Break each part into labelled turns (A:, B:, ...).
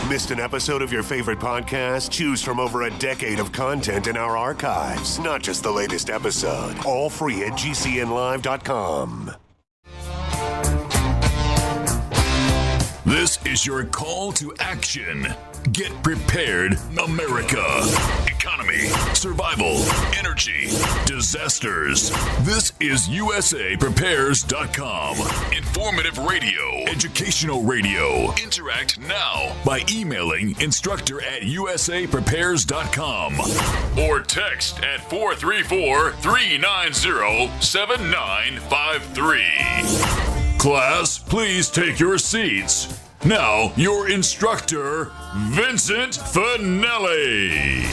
A: Missed an episode of your favorite podcast? Choose from over a decade of content in our archives, not just the latest episode. All free at GCNlive.com.
B: This is your call to action. Get prepared, America. Economy, survival, energy, disasters. This is USAPrepares.com. Informative radio, educational radio. Interact now by emailing instructor@USAPrepares.com or text at 434-390-7953. Class, please take your seats. Now, your instructor, Vincent Finelli.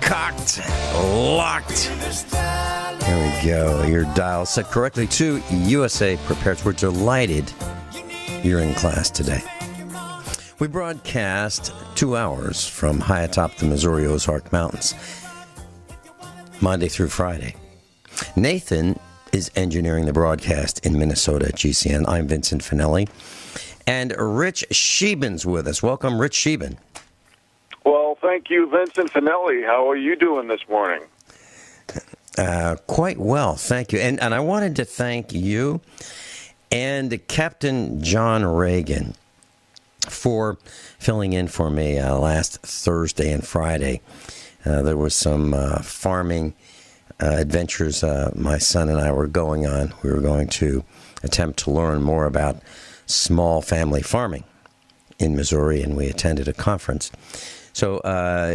C: Cocked, locked. There we go. Your dial set correctly to USA Prepares. We're delighted you're in class today. We broadcast 2 hours from high atop the Missouri Ozark Mountains, Monday through Friday. Nathan is engineering the broadcast in Minnesota at GCN. I'm Vincent Finelli. And Rich Scheben's with us. Welcome, Rich Scheben.
D: Well, thank you, Vincent Finelli. How are you doing this morning?
C: Quite well, thank you. And I wanted to thank you and Captain John Regan for filling in for me last Thursday and Friday. There was some farming adventures my son and I were going on. We were going to attempt to learn more about small family farming in Missouri, and we attended a conference. So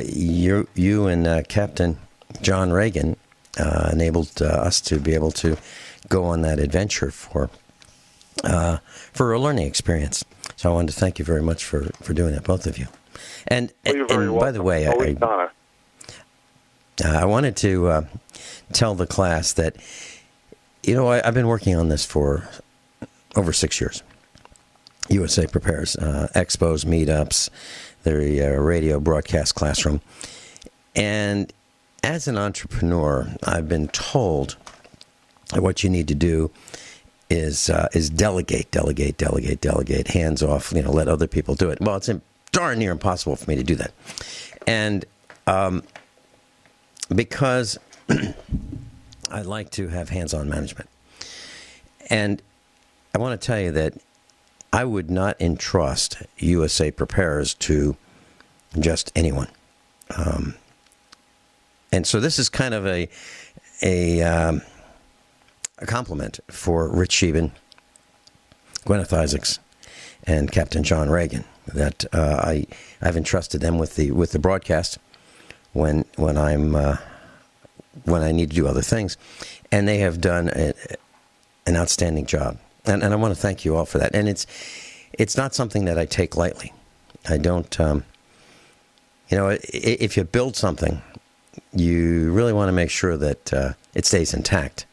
C: you and Captain John Regan enabled us to be able to go on that adventure for a learning experience. So I wanted to thank you very much for doing that, both of you. And,
D: you're very welcome.
C: By the way, I wanted to tell the class that, I've been working on this for over 6 years. USA Prepares, expos, meetups, the radio broadcast classroom. And as an entrepreneur, I've been told that what you need to do is delegate, hands off, let other people do it. Well, it's darn near impossible for me to do that. And because I like to have hands-on management. And I want to tell you that I would not entrust USA Prepares to just anyone. And so this is kind of a compliment for Rich Scheben, Gwyneth Isaacs, and Captain John Regan, that I've entrusted them with the broadcast when I need to do other things, and they have done an outstanding job. And I want to thank you all for that. And it's not something that I take lightly. I don't, if you build something, you really want to make sure that it stays intact,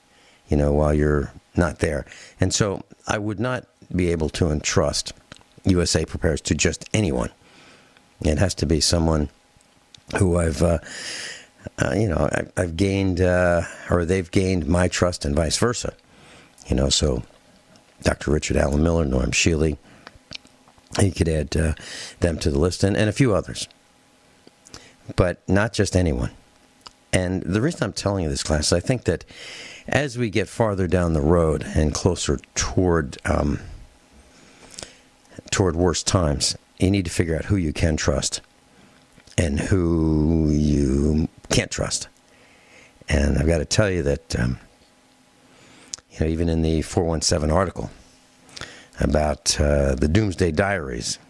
C: while you're not there. And so I would not be able to entrust USA Prepares to just anyone. It has to be someone who I've gained, or they've gained my trust and vice versa. So Dr. Richard Allen Miller, Norm Shealy, you could add them to the list, and a few others. But not just anyone. And the reason I'm telling you this, class, is I think that as we get farther down the road and closer toward worse times, you need to figure out who you can trust and who you can't trust. And I've got to tell you that even in the 417 article about the Doomsday Diaries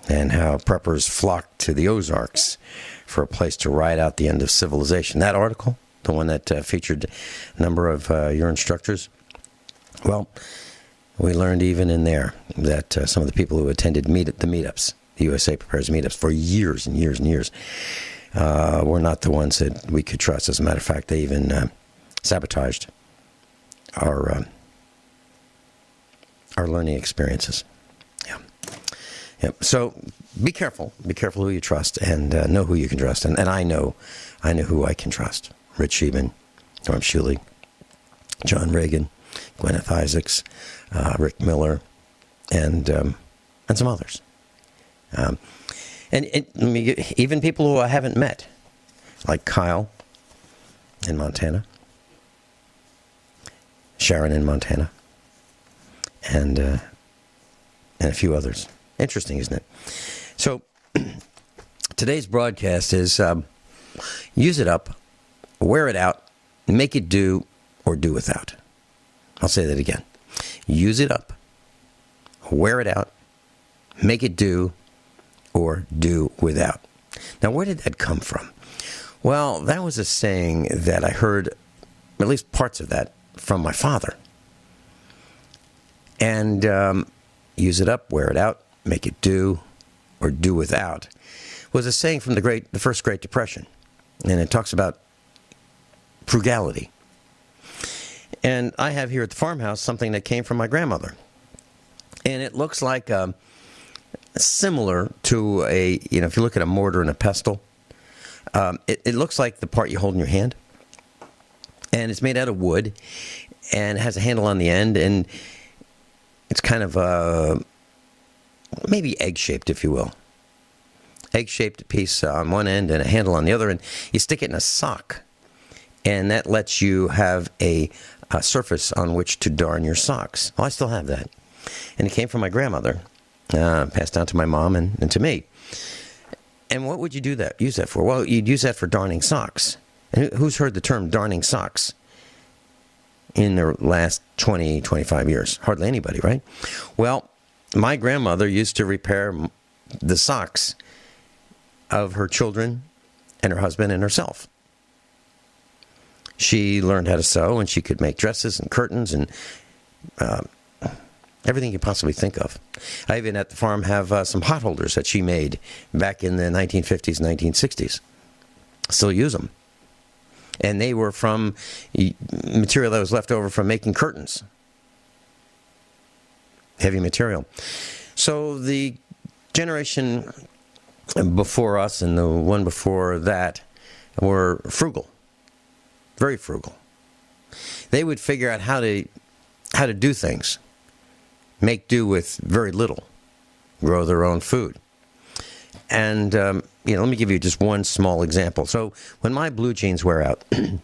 C: and how preppers flocked to the Ozarks for a place to ride out the end of civilization. That article, the one that featured a number of your instructors, well, we learned even in there that some of the people who attended the meetups, the USA Prepares meetups for years and years and years, were not the ones that we could trust. As a matter of fact, they even sabotaged our learning experiences. Yeah. So be careful. Be careful who you trust, and know who you can trust. And I know who I can trust. Rich Scheben, Norm Shealy, John Regan, Gwyneth Isaacs, Rick Miller, and some others. Even people who I haven't met, like Kyle in Montana, Sharon in Montana, and a few others. Interesting, isn't it? So today's broadcast is use it up, wear it out, make it do, or do without. I'll say that again. Use it up, wear it out, make it do, or do without. Now, where did that come from? Well, that was a saying that I heard, at least parts of that, from my father. And use it up, wear it out, make it do, or do without, was a saying from the first Great Depression. And it talks about frugality. And I have here at the farmhouse something that came from my grandmother. And it looks like similar to if you look at a mortar and a pestle, it looks like the part you hold in your hand. And it's made out of wood, and it has a handle on the end, and it's kind of maybe egg-shaped, if you will. Egg-shaped piece on one end and a handle on the other, and you stick it in a sock, and that lets you have a surface on which to darn your socks. Well, I still have that. And it came from my grandmother, passed down to my mom and to me. And what would you use that for? Well, you'd use that for darning socks. And who's heard the term darning socks in the last 20, 25 years? Hardly anybody, right? Well, my grandmother used to repair the socks of her children and her husband and herself. She learned how to sew, and she could make dresses and curtains and everything you possibly think of. I even at the farm have some pot holders that she made back in the 1950s, 1960s. Still use them. And they were from material that was left over from making curtains. Heavy material. So the generation before us and the one before that were frugal. Very frugal. They would figure out how to do things. Make do with very little. Grow their own food. And, let me give you just one small example. So when my blue jeans wear out, and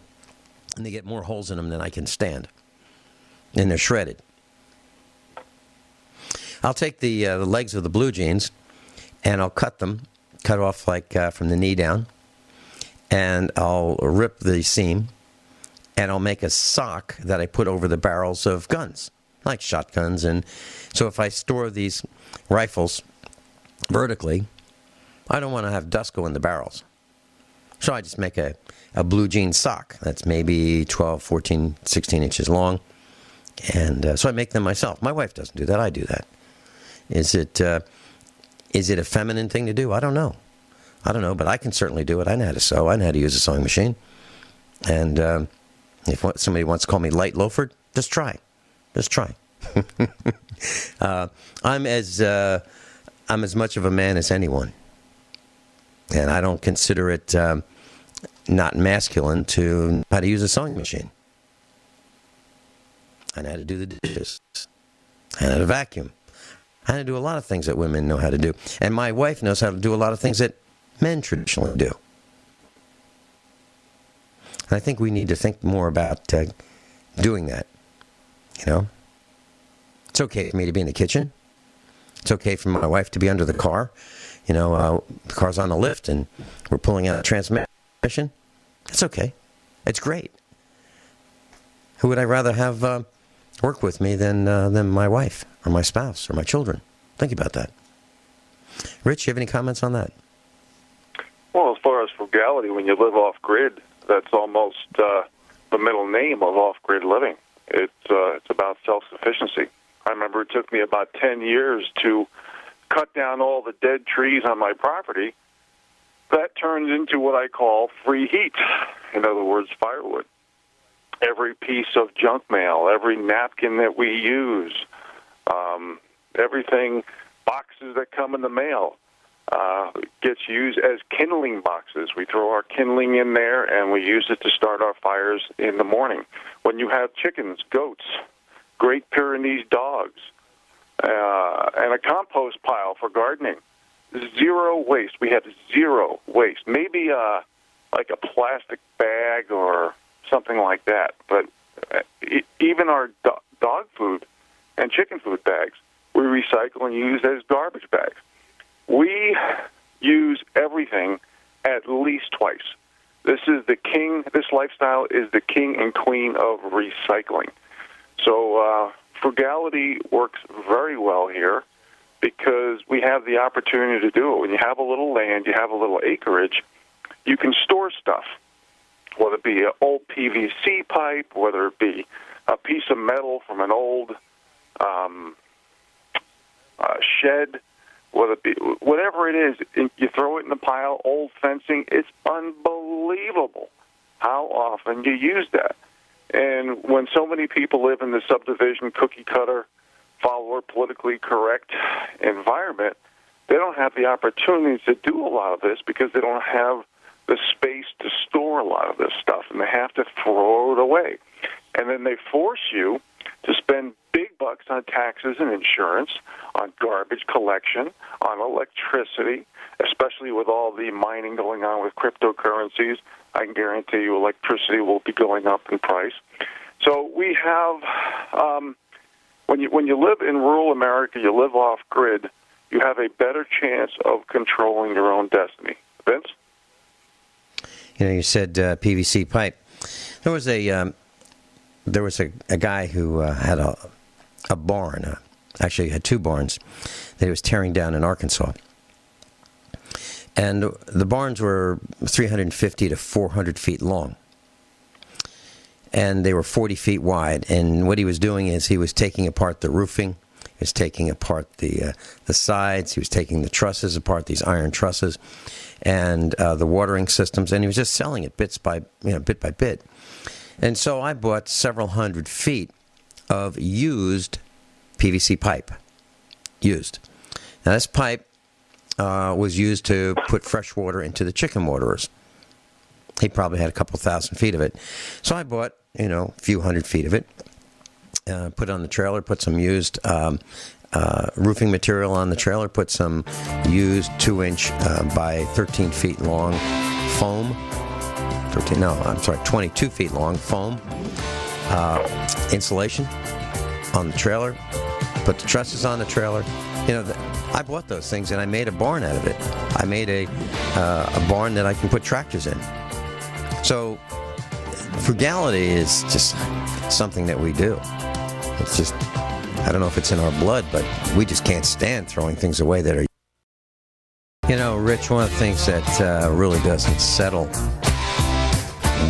C: they get more holes in them than I can stand, and they're shredded, I'll take the legs of the blue jeans, and I'll cut off like from the knee down, and I'll rip the seam, and I'll make a sock that I put over the barrels of guns, like shotguns. And so if I store these rifles vertically, I don't want to have dust go in the barrels. So I just make a blue jean sock that's maybe 12, 14, 16 inches long. And so I make them myself. My wife doesn't do that. I do that. Is it a feminine thing to do? I don't know, but I can certainly do it. I know how to sew. I know how to use a sewing machine. And if somebody wants to call me light loafered, just try. I'm as much of a man as anyone. And I don't consider it not masculine to know how to use a sewing machine. I know how to do the dishes. I know how to vacuum. I know how to do a lot of things that women know how to do. And my wife knows how to do a lot of things that men traditionally do. And I think we need to think more about doing that. It's okay for me to be in the kitchen. It's okay for my wife to be under the car. The car's on the lift and we're pulling out a transmission. It's okay. It's great. Who would I rather have work with me than my wife or my spouse or my children? Think about that. Rich, you have any comments on that?
D: Well, as far as frugality, when you live off-grid, that's almost the middle name of off-grid living. It's about self-sufficiency. I remember it took me about 10 years to cut down all the dead trees on my property. That turns into what I call free heat. In other words, firewood. Every piece of junk mail, every napkin that we use, everything, boxes that come in the mail, gets used as kindling boxes. We throw our kindling in there, and we use it to start our fires in the morning. When you have chickens, goats, Great Pyrenees dogs, and a compost pile for gardening, zero waste. We have zero waste. Maybe like a plastic bag or something like that. But even our dog food and chicken food bags, we recycle and use as garbage bags. We use everything at least twice. This lifestyle is the king and queen of recycling. So frugality works very well here because we have the opportunity to do it. When you have a little land, you have a little acreage, you can store stuff, whether it be an old PVC pipe, whether it be a piece of metal from an old shed, whether it be whatever it is, you throw it in the pile, old fencing. It's unbelievable how often you use that. And when so many people live in the subdivision, cookie-cutter, follower, politically correct environment, they don't have the opportunity to do a lot of this because they don't have the space to store a lot of this stuff, and they have to throw it away. And then they force you to spend big bucks on taxes and insurance, on garbage collection, on electricity, especially with all the mining going on with cryptocurrencies. I can guarantee you electricity will be going up in price. So we have, when you live in rural America, you live off-grid, you have a better chance of controlling your own destiny. Vince?
C: You know, you said PVC pipe. There was a guy who had a barn. Actually, he had two barns that he was tearing down in Arkansas. And the barns were 350 to 400 feet long. And they were 40 feet wide. And what he was doing is he was taking apart the roofing. He was taking apart the sides. He was taking the trusses apart, these iron trusses, and the watering systems. And he was just selling it bit by bit. And so I bought several hundred feet of used PVC pipe. Used. Now this pipe was used to put fresh water into the chicken waterers. He probably had a couple thousand feet of it. So I bought, a few hundred feet of it, put it on the trailer, put some used roofing material on the trailer, put some used 2-inch by 13 feet long foam. 22 feet long foam insulation on the trailer, put the trusses on the trailer. I bought those things and I made a barn out of it. I made a barn that I can put tractors in. So frugality is just something that we do. It's just, I don't know if it's in our blood, but we just can't stand throwing things away that are... Rich, one of the things that really doesn't settle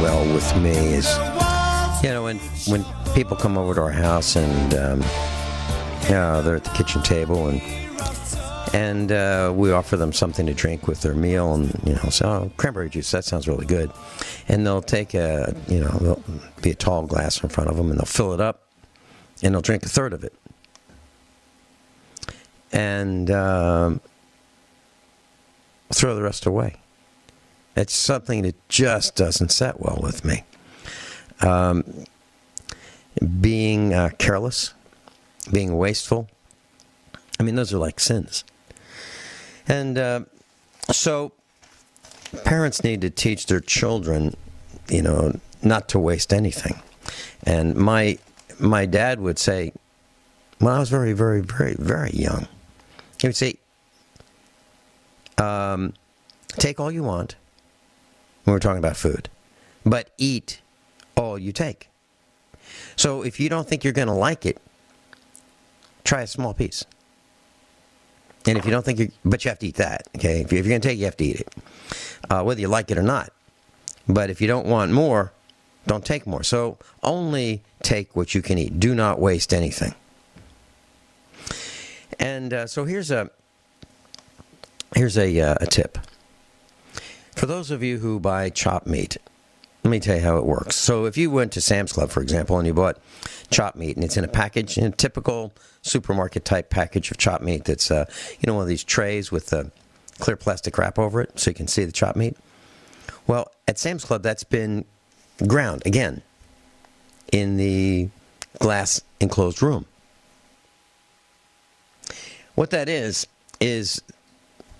C: well with me is, when people come over to our house and they're at the kitchen table and we offer them something to drink with their meal, and so cranberry juice, that sounds really good, and they'll take there'll be a tall glass in front of them and they'll fill it up and they'll drink a third of it, and throw the rest away. It's something that just doesn't set well with me. Being careless, being wasteful, those are like sins. And so parents need to teach their children, not to waste anything. And my dad would say, when I was very, very, very, very young, he would say, take all you want, when we're talking about food, but eat all you take. So if you don't think you're going to like it, try a small piece. And if you don't think but you have to eat that, okay? If you're going to take it, you have to eat it, whether you like it or not. But if you don't want more, don't take more. So only take what you can eat. Do not waste anything. And so here's a tip. For those of you who buy chopped meat, let me tell you how it works. So if you went to Sam's Club, for example, and you bought chopped meat, and it's in a package, in a typical supermarket-type package of chopped meat that's, one of these trays with a clear plastic wrap over it so you can see the chopped meat. Well, at Sam's Club, that's been ground, again, in the glass enclosed room. What that is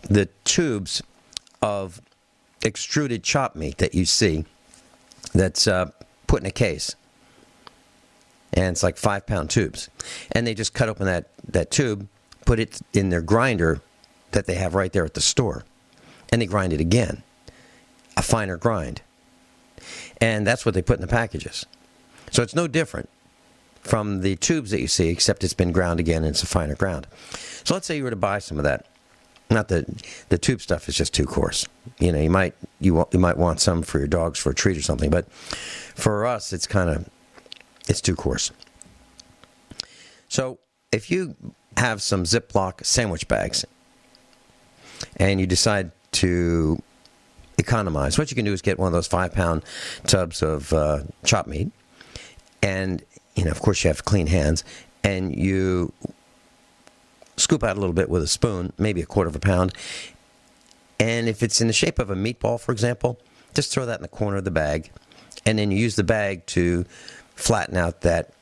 C: the tubes of extruded chopped meat that you see that's put in a case. And it's like 5-pound tubes. And they just cut open that tube, put it in their grinder that they have right there at the store. And they grind it again. A finer grind. And that's what they put in the packages. So it's no different from the tubes that you see, except it's been ground again and it's a finer ground. So let's say you were to buy some of that. Not the tube stuff is just too coarse. You know, you might want some for your dogs for a treat or something, but for us it's too coarse. So if you have some Ziploc sandwich bags and you decide to economize, what you can do is get one of those 5-pound tubs of chopped meat, and of course you have clean hands, and you scoop out a little bit with a spoon, maybe a quarter of a pound, and if it's in the shape of a meatball, for example, just throw that in the corner of the bag, and then you use the bag to flatten out that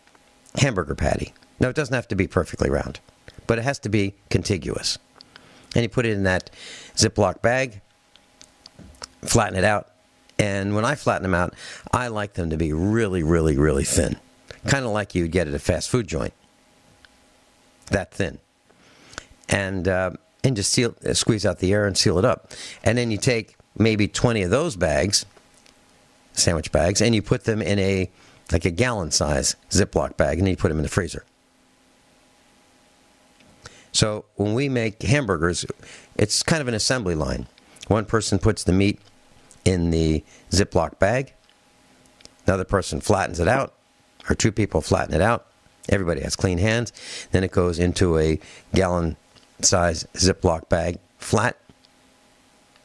C: hamburger patty. Now, it doesn't have to be perfectly round, but it has to be contiguous. And you put it in that Ziploc bag, flatten it out, and when I flatten them out, I like them to be really, really, really thin. Kind of like you'd get at a fast food joint. That thin. And just squeeze out the air and seal it up. And then you take maybe 20 of those bags, sandwich bags, and you put them in a gallon size Ziploc bag, and then you put them in the freezer. So when we make hamburgers, it's kind of an assembly line. One person puts the meat in the Ziploc bag. Another person flattens it out, or two people flatten it out. Everybody has clean hands. Then it goes into a gallon size Ziploc bag flat,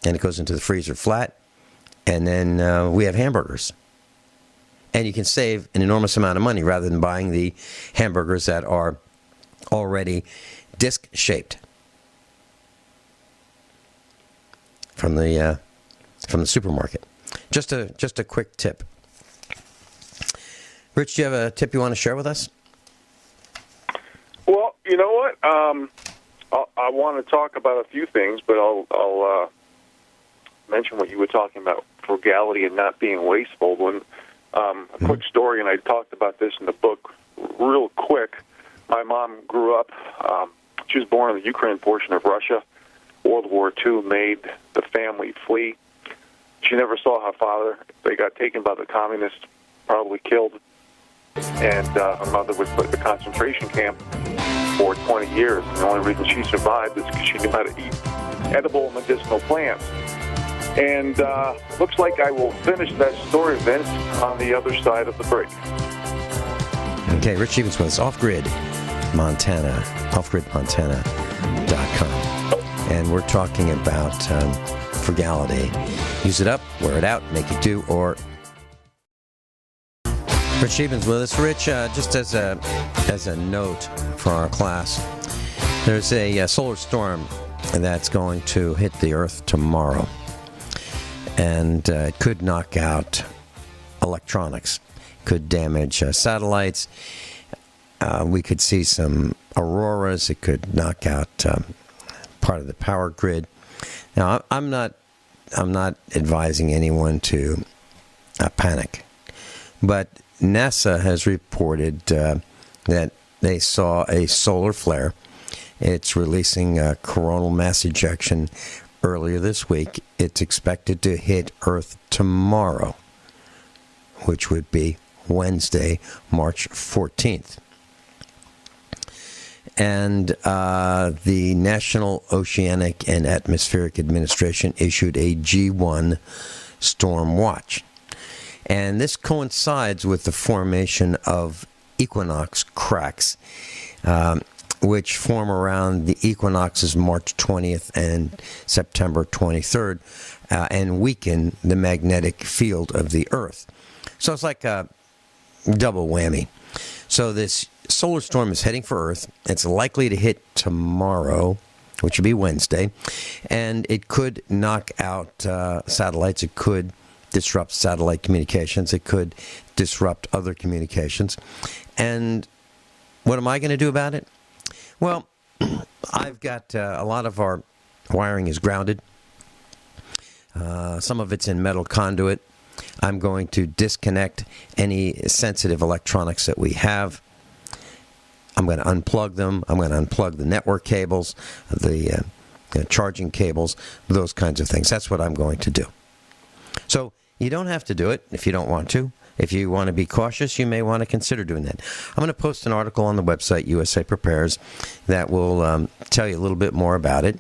C: and it goes into the freezer flat, and then we have hamburgers. And you can save an enormous amount of money rather than buying the hamburgers that are already disc-shaped from the supermarket. Just a quick tip. Rich, do you have a tip you want to share with us?
D: Well, you know what? I want to talk about a few things, but I'll mention what you were talking about, frugality and not being wasteful. When a quick story, and I talked about this in the book real quick. My mom grew up, she was born in the Ukraine portion of Russia. World War II made the family flee. She never saw her father. They got taken by the communists, probably killed. And her mother was put in the concentration camp for 20 years. And the only reason she survived is because she knew how to eat edible medicinal plants. And looks like I will finish that story, Vince, on the other side of the break.
C: Okay, Rich Stevens with us, Off-Grid Montana, offgridmontana.com. And we're talking about frugality. Use it up, wear it out, make it do, or... Rich Stevens with us. Rich, just as a note for our class, there's a solar storm that's going to hit the Earth tomorrow. And it could knock out electronics, could damage satellites. We could see some auroras. It could knock out part of the power grid. Now, I'm not advising anyone to panic, but NASA has reported that they saw a solar flare. It's releasing coronal mass ejection earlier this week. It's expected to hit Earth tomorrow, which would be Wednesday, March 14th. And the National Oceanic and Atmospheric Administration issued a G1 storm watch. And this coincides with the formation of equinox cracks, which form around the equinoxes March 20th and September 23rd, and weaken the magnetic field of the Earth. So it's like a double whammy. So this solar storm is heading for Earth. It's likely to hit tomorrow, which would be Wednesday, and it could knock out satellites. It could disrupt satellite communications. It could disrupt other communications. And what am I going to do about it? Well, I've got a lot of our wiring is grounded. Some of it's in metal conduit. I'm going to disconnect any sensitive electronics that we have. I'm going to unplug them. I'm going to unplug the network cables, the charging cables, those kinds of things. That's what I'm going to do. So you don't have to do it if you don't want to. If you want to be cautious, you may want to consider doing that. I'm going to post an article on the website, USA Prepares, that will tell you a little bit more about it.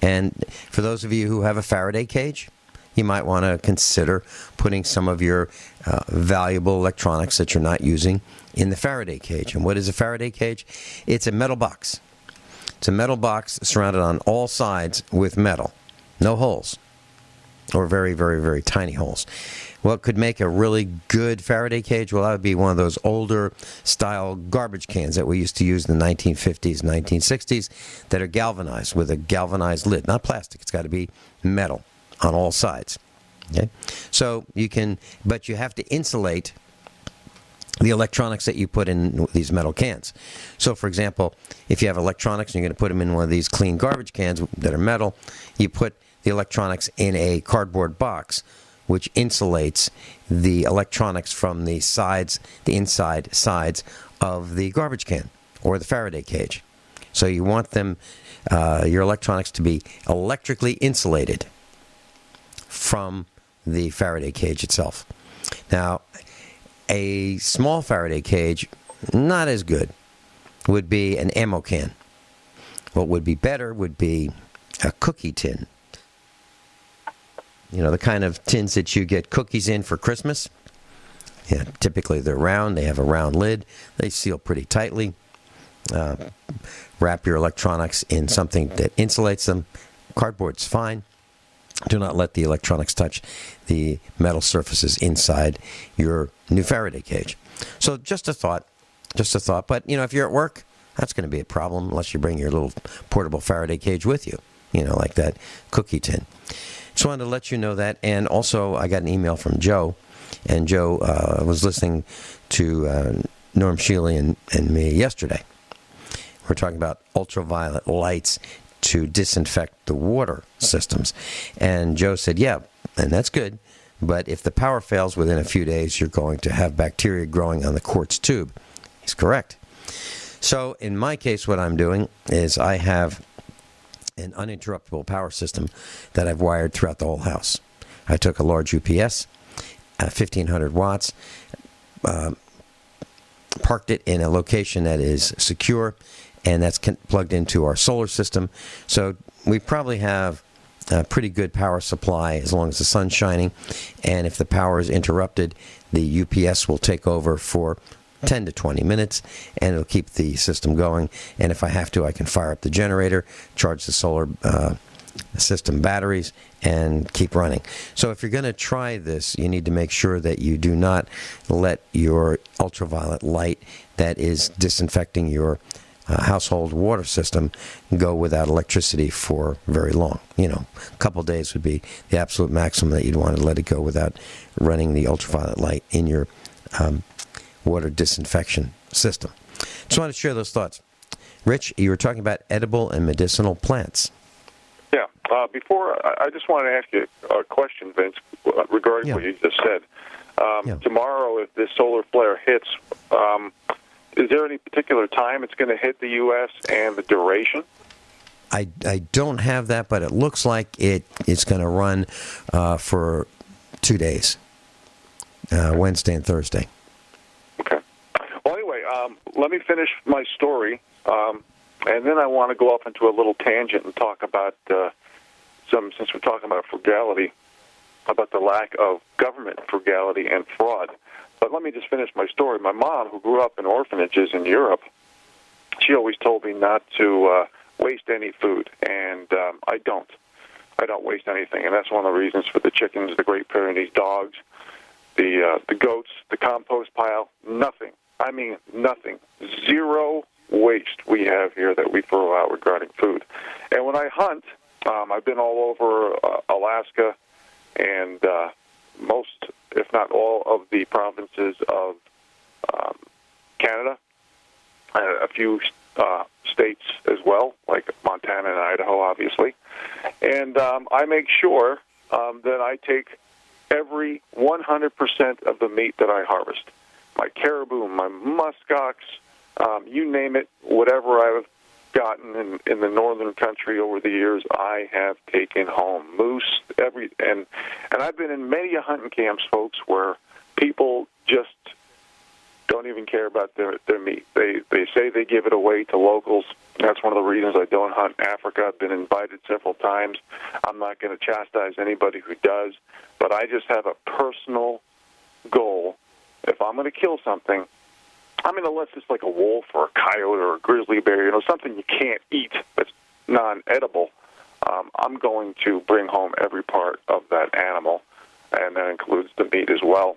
C: And for those of you who have a Faraday cage, you might want to consider putting some of your valuable electronics that you're not using in the Faraday cage. And what is a Faraday cage? It's a metal box. It's a metal box surrounded on all sides with metal. No holes. Or very, very, very tiny holes. What could make a really good Faraday cage? Well, that would be one of those older style garbage cans that we used to use in the 1950s, 1960s that are galvanized with a galvanized lid. Not plastic. It's got to be metal on all sides. Okay? So you can, but you have to insulate the electronics that you put in these metal cans. So, for example, if you have electronics and you're going to put them in one of these clean garbage cans that are metal, you put the electronics in a cardboard box, which insulates the electronics from the sides, the inside sides of the garbage can or the Faraday cage. So you want them, your electronics to be electrically insulated from the Faraday cage itself. Now, a small Faraday cage, not as good, would be an ammo can. What would be better would be a cookie tin. You know, the kind of tins that you get cookies in for Christmas. Yeah, typically they're round. They have a round lid. They seal pretty tightly. Wrap your electronics in something that insulates them. Cardboard's fine. Do not let the electronics touch the metal surfaces inside your new Faraday cage. So just a thought. But, you know, if you're at work, that's going to be a problem unless you bring your little portable Faraday cage with you, you know, like that cookie tin. Just wanted to let you know that. And also, I got an email from Joe. And Joe was listening to Norm Shealy and me yesterday. We're talking about ultraviolet lights to disinfect the water systems. And Joe said, yeah, and that's good. But if the power fails within a few days, you're going to have bacteria growing on the quartz tube. He's correct. So in my case, what I'm doing is I have an uninterruptible power system that I've wired throughout the whole house. I took a large UPS, 1,500 watts, parked it in a location that is secure, and that's plugged into our solar system. So we probably have a pretty good power supply as long as the sun's shining. And if the power is interrupted, the UPS will take over for 10 to 20 minutes, and it'll keep the system going. And if I have to, I can fire up the generator, charge the solar system batteries, and keep running. So if you're going to try this, you need to make sure that you do not let your ultraviolet light that is disinfecting your household water system go without electricity for very long. You know, a couple days would be the absolute maximum that you'd want to let it go without running the ultraviolet light in your water disinfection system. Just want to share those thoughts. Rich, you were talking about edible and medicinal plants.
D: Yeah. Before, I just wanted to ask you a question, Vince, regarding what you just said. Tomorrow, if this solar flare hits, is there any particular time it's going to hit the U.S. and the duration?
C: I don't have that, but it looks like it's going to run for 2 days, Wednesday and Thursday.
D: Okay. Well, anyway, let me finish my story, and then I want to go off into a little tangent and talk about since we're talking about frugality, about the lack of government frugality and fraud. But let me just finish my story. My mom, who grew up in orphanages in Europe, she always told me not to waste any food, and I don't. I don't waste anything, and that's one of the reasons for the chickens, the Great Pyrenees dogs, the goats, the compost pile. Nothing. I mean, nothing. Zero waste we have here that we throw out regarding food. And when I hunt, I've been all over Alaska and most, if not all, of the provinces of Canada, a few states as well, like Montana and Idaho, obviously. And I make sure that I take every 100% of the meat that I harvest. My caribou, my muskox, you name it, whatever I've gotten in the northern country over the years, I have taken home. Moose, and I've been in many hunting camps, folks, where people just don't even care about their meat. They say they give it away to locals. That's one of the reasons I don't hunt in Africa. I've been invited several times. I'm not going to chastise anybody who does, but I just have a personal goal. If I'm going to kill something, unless it's like a wolf or a coyote or a grizzly bear, something you can't eat that's non-edible, I'm going to bring home every part of that animal, and that includes the meat as well.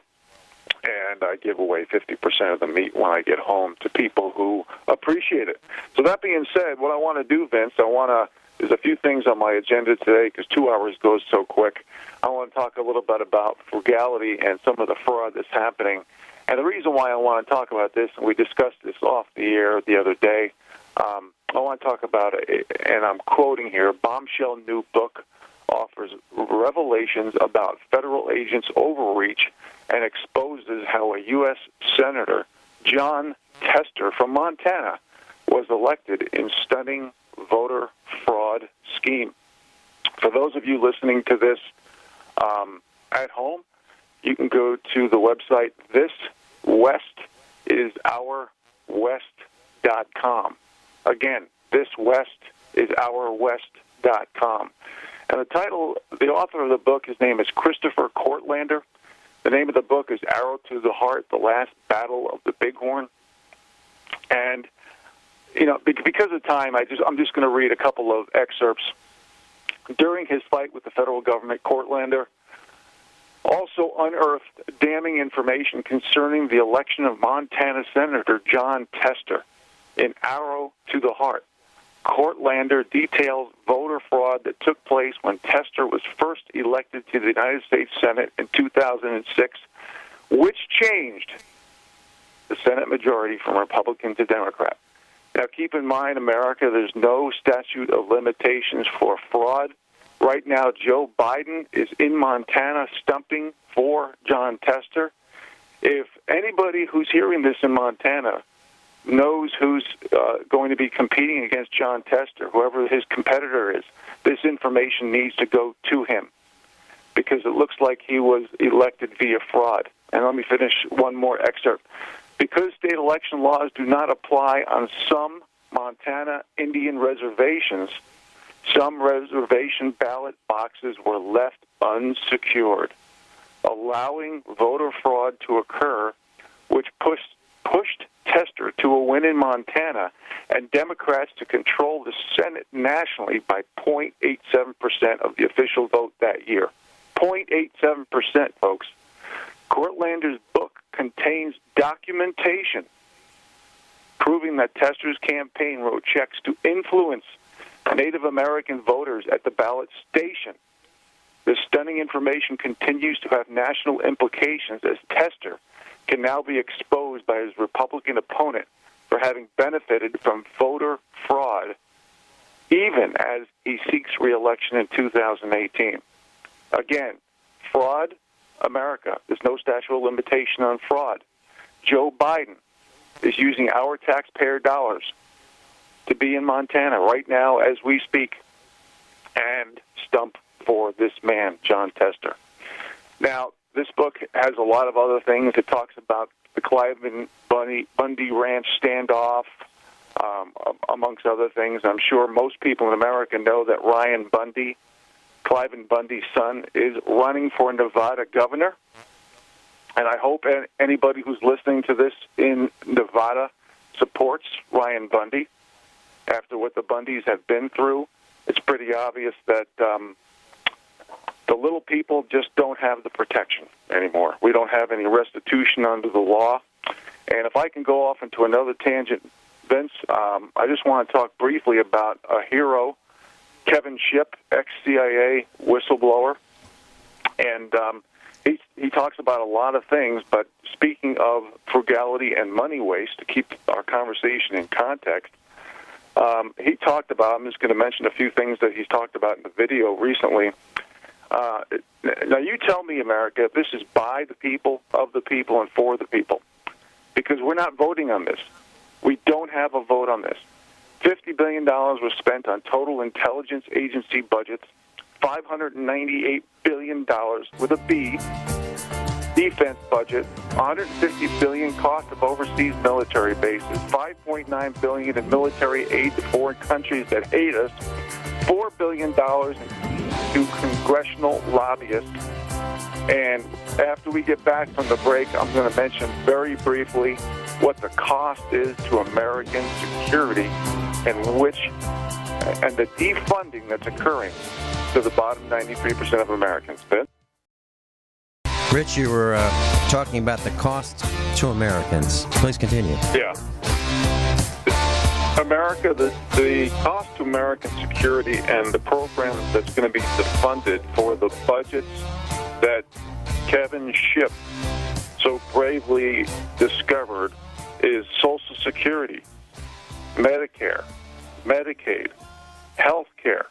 D: And I give away 50% of the meat when I get home to people who appreciate it. So that being said, what I want to do, Vince, there's a few things on my agenda today because 2 hours goes so quick. I want to talk a little bit about frugality and some of the fraud that's happening. And the reason why I want to talk about this, and we discussed this off the air the other day, I want to talk about it, and I'm quoting here, bombshell new book offers revelations about federal agents' overreach and exposes how a U.S. Senator, John Tester from Montana, was elected in stunning voter fraud scheme. For those of you listening to this at home, you can go to the website thiswestisourwest.com. Again, thiswestisourwest.com. And the author of the book, his name is Christopher Courtlander. The name of the book is Arrow to the Heart, The Last Battle of the Bighorn. And, because of time, I'm just going to read a couple of excerpts. During his fight with the federal government, Courtlander also unearthed damning information concerning the election of Montana Senator John Tester in Arrow to the Heart. Courtlander details voter fraud that took place when Tester was first elected to the United States Senate in 2006, which changed the Senate majority from Republican to Democrat. Now, keep in mind, America, there's no statute of limitations for fraud. Right now, Joe Biden is in Montana stumping for John Tester. If anybody who's hearing this in Montana knows who's going to be competing against John Tester, whoever his competitor is, this information needs to go to him because it looks like he was elected via fraud. And let me finish one more excerpt. Because state election laws do not apply on some Montana Indian reservations, some reservation ballot boxes were left unsecured, allowing voter fraud to occur, which pushed Tester to a win in Montana and Democrats to control the Senate nationally by 0.87% of the official vote that year. 0.87%, folks. Courtlander's book contains documentation proving that Tester's campaign wrote checks to influence Native American voters at the ballot station. This stunning information continues to have national implications as Tester can now be exposed by his Republican opponent for having benefited from voter fraud, even as he seeks re-election in 2018. Again, fraud, America. There's no statute of limitation on fraud. Joe Biden is using our taxpayer dollars to be in Montana right now as we speak and stump for this man, John Tester. Now, this book has a lot of other things. It talks about the Cliven Bundy Ranch standoff, amongst other things. I'm sure most people in America know that Ryan Bundy, Cliven Bundy's son, is running for Nevada governor. And I hope anybody who's listening to this in Nevada supports Ryan Bundy. After what the Bundys have been through, it's pretty obvious that the little people just don't have the protection anymore. We don't have any restitution under the law. And if I can go off into another tangent, Vince, I just want to talk briefly about a hero, Kevin Shipp, ex-CIA whistleblower. And he talks about a lot of things, but speaking of frugality and money waste, to keep our conversation in context, He talked about, I'm just going to mention a few things that he's talked about in the video recently. Now, you tell me, America, if this is by the people, of the people, and for the people, because we're not voting on this. We don't have a vote on this. $50 billion was spent on total intelligence agency budgets, $598 billion with a B, defense budget, $150 billion cost of overseas military bases, $5.9 billion in military aid to foreign countries that hate us, $4 billion to congressional lobbyists. And after we get back from the break, I'm going to mention very briefly what the cost is to American security and the defunding that's occurring to the bottom 93% of Americans. Ben?
C: Rich, you were talking about the cost to Americans. Please continue.
D: Yeah. America, the cost to American security and the program that's going to be defunded for the budgets that Kevin Shipp so bravely discovered is Social Security, Medicare, Medicaid, health care.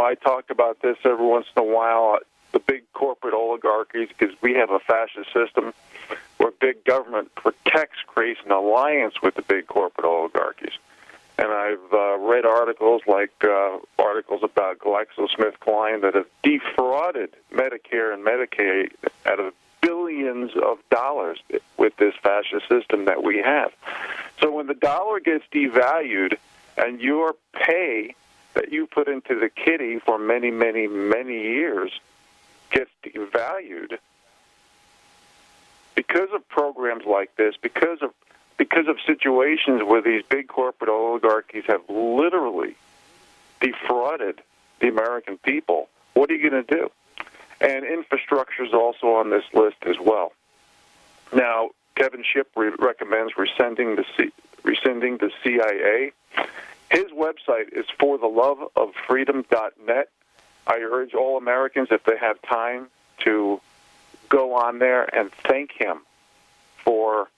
D: I talk about this every once in a while, the big corporate oligarchies, because we have a fascist system where big government protects, creates an alliance with the big corporate oligarchies. And I've read articles like articles about GlaxoSmithKline that have defrauded Medicare and Medicaid out of billions of dollars with this fascist system that we have. So when the dollar gets devalued and your pay that you put into the kitty for many, many, many years gets devalued because of programs like this, because of situations where these big corporate oligarchies have literally defrauded the American people, what are you going to do? And infrastructure is also on this list as well. Now, Kevin Shipp recommends rescinding the CIA. His website is fortheloveoffreedom.net. I urge all Americans, if they have time, to go on there and thank him for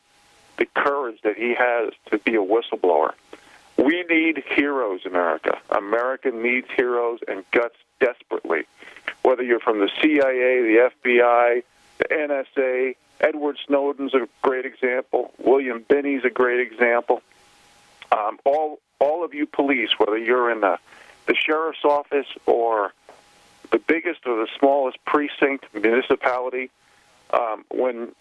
D: the courage that he has to be a whistleblower. We need heroes, America. America needs heroes and guts desperately. Whether you're from the CIA, the FBI, the NSA, Edward Snowden's a great example. William Binney's a great example. All of you police, whether you're in the sheriff's office or the biggest or the smallest precinct municipality, when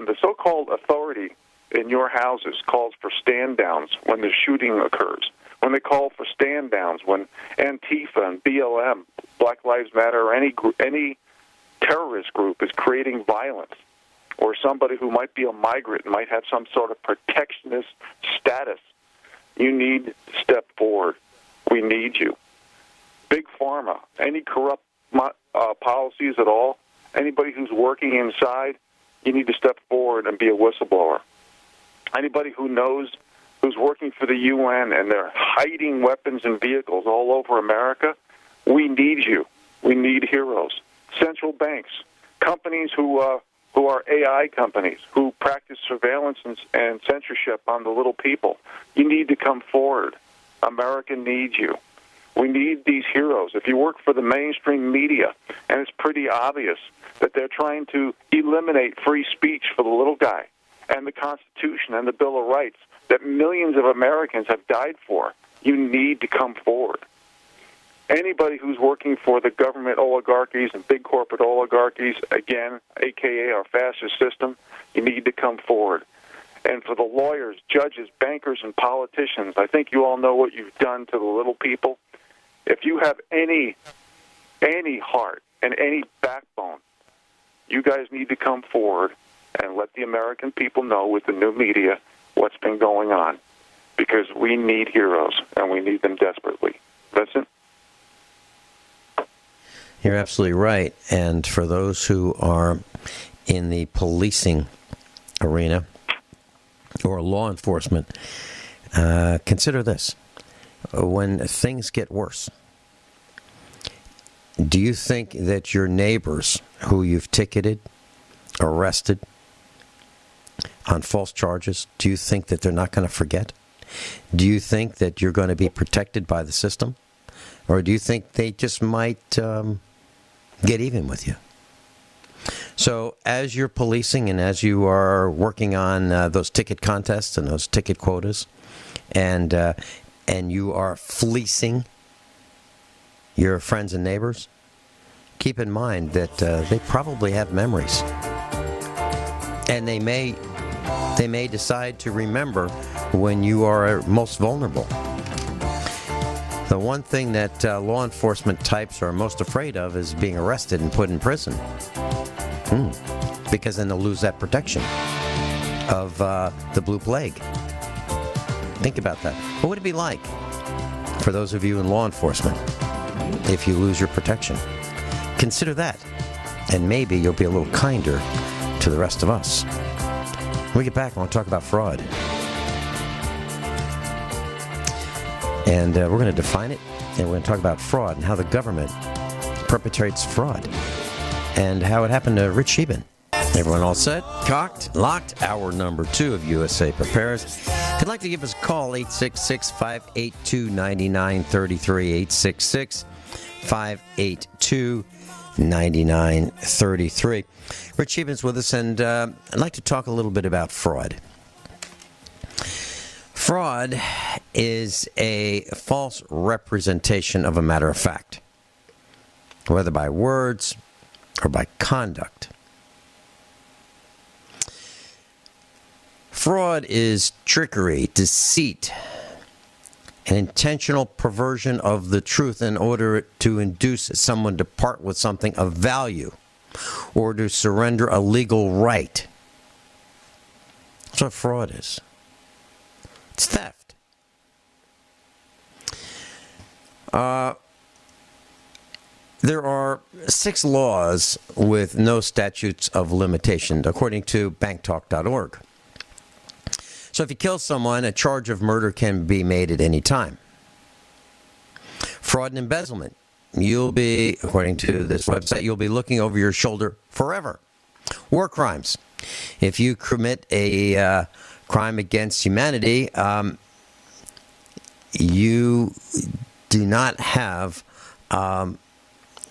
D: the so-called authority in your houses calls for stand-downs when the shooting occurs, when they call for stand-downs, when Antifa and BLM, Black Lives Matter, or any terrorist group is creating violence, or somebody who might be a migrant might have some sort of protectionist status, you need to step forward. We need you. Big Pharma, any corrupt policies at all, anybody who's working inside, you need to step forward and be a whistleblower. Anybody who knows who's working for the UN and they're hiding weapons and vehicles all over America, we need you. We need heroes. Central banks, companies who are AI companies, who practice surveillance and censorship on the little people, you need to come forward. America needs you. We need these heroes. If you work for the mainstream media, and it's pretty obvious that they're trying to eliminate free speech for the little guy and the Constitution and the Bill of Rights that millions of Americans have died for, you need to come forward. Anybody who's working for the government oligarchies and big corporate oligarchies, again, a.k.a. our fascist system, you need to come forward. And for the lawyers, judges, bankers, and politicians, I think you all know what you've done to the little people. If you have any heart and any backbone, you guys need to come forward and let the American people know with the new media what's been going on, because we need heroes, and we need them desperately. Vincent?
C: You're absolutely right. And for those who are in the policing arena or law enforcement, consider this. When things get worse, do you think that your neighbors who you've ticketed, arrested, on false charges, do you think that they're not going to forget? Do you think that you're going to be protected by the system? Or do you think they just might get even with you? So as you're policing and as you are working on those ticket contests and those ticket quotas, and you are fleecing your friends and neighbors, keep in mind that they probably have memories. And they may decide to remember when you are most vulnerable. The one thing that law enforcement types are most afraid of is being arrested and put in prison. Because then they'll lose that protection of the blue plague. Think about that. What would it be like for those of you in law enforcement if you lose your protection? Consider that, and maybe you'll be a little kinder to the rest of us. When we get back, I want to talk about fraud. And we're going to define it, and we're going to talk about fraud and how the government perpetrates fraud and how it happened to Rich Scheben. Everyone all set? Cocked? Locked? Hour number 2 of USA Prepares. If you'd like to give us a call, 866-582-9933, 866-582-9933. Rich Scheben's with us, and I'd like to talk a little bit about fraud. Fraud is a false representation of a matter of fact, whether by words or by conduct. Fraud is trickery, deceit, an intentional perversion of the truth in order to induce someone to part with something of value or to surrender a legal right. That's what fraud is. It's theft. There are 6 laws with no statutes of limitation, according to banktalk.org. So if you kill someone, a charge of murder can be made at any time. Fraud and embezzlement. You'll be, according to this website, you'll be looking over your shoulder forever. War crimes. If you commit a crime against humanity, you do not have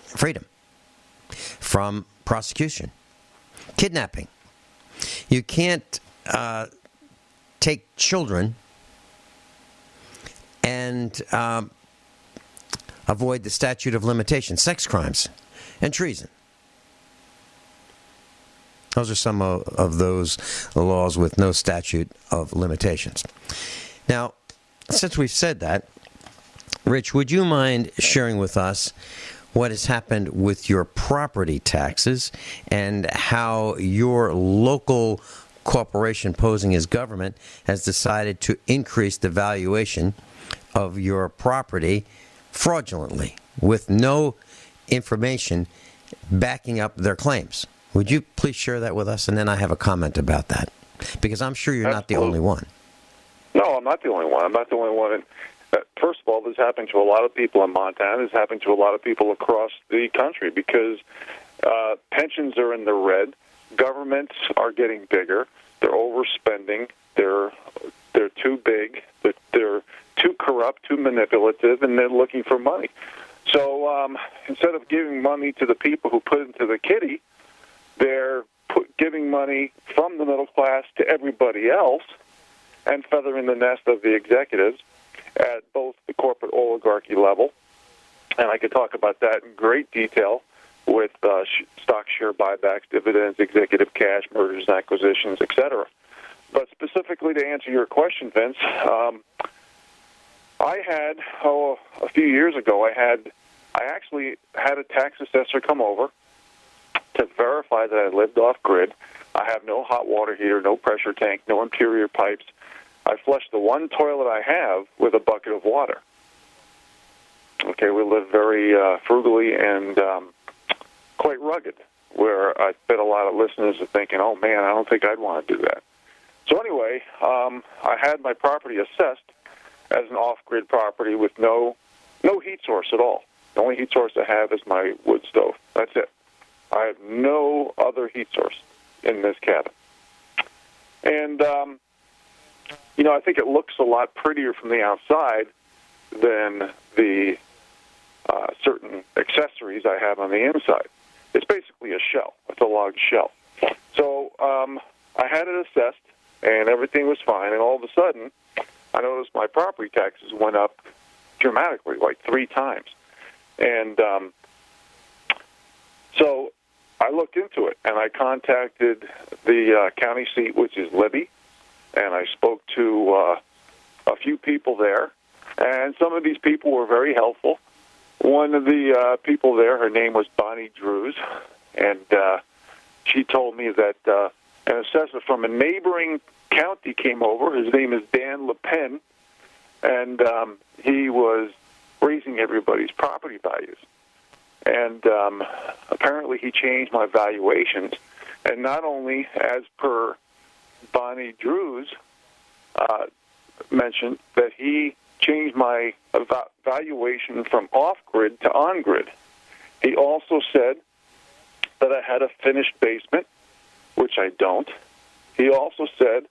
C: freedom from prosecution. Kidnapping. You can't take children and avoid the statute of limitation. Sex crimes and treason. Those are some of those laws with no statute of limitations. Now, since we've said that, Rich, would you mind sharing with us what has happened with your property taxes and how your local corporation posing as government has decided to increase the valuation of your property fraudulently with no information backing up their claims? Would you please share that with us? And then I have a comment about that, because I'm sure you're not the only one.
D: No, I'm not the only one. I'm not the only one. First of all, this happened to a lot of people in Montana. This happened to a lot of people across the country because pensions are in the red. Governments are getting bigger. They're overspending. They're too big. They're too corrupt, too manipulative, and they're looking for money. So instead of giving money to the people who put into the kitty, they're giving money from the middle class to everybody else and feathering the nest of the executives at both the corporate oligarchy level, and I could talk about that in great detail with stock share buybacks, dividends, executive cash, mergers and acquisitions, etc. But specifically to answer your question, Vince, I had, a few years ago, I actually had a tax assessor come over to verify that I lived off-grid. I have no hot water heater, no pressure tank, no interior pipes. I flush the one toilet I have with a bucket of water. Okay, we live very frugally and quite rugged, where I bet a lot of listeners are thinking, oh, man, I don't think I'd want to do that. So anyway, I had my property assessed as an off-grid property with no heat source at all. The only heat source I have is my wood stove. That's it. I have no other heat source in this cabin. And, I think it looks a lot prettier from the outside than the certain accessories I have on the inside. It's basically a shell. It's a log shell. So I had it assessed, and everything was fine, and all of a sudden, I noticed my property taxes went up dramatically, like 3 times. And so I looked into it, and I contacted the county seat, which is Libby, and I spoke to a few people there, and some of these people were very helpful. One of the people there, her name was Bonnie Drews, and she told me that an assessor from a neighboring county came over. His name is Dan LePen, and he was raising everybody's property values. And apparently he changed my valuations, and not only as per Bonnie Drews mentioned that he changed my valuation from off-grid to on-grid. He also said that I had a finished basement, which I don't. He also said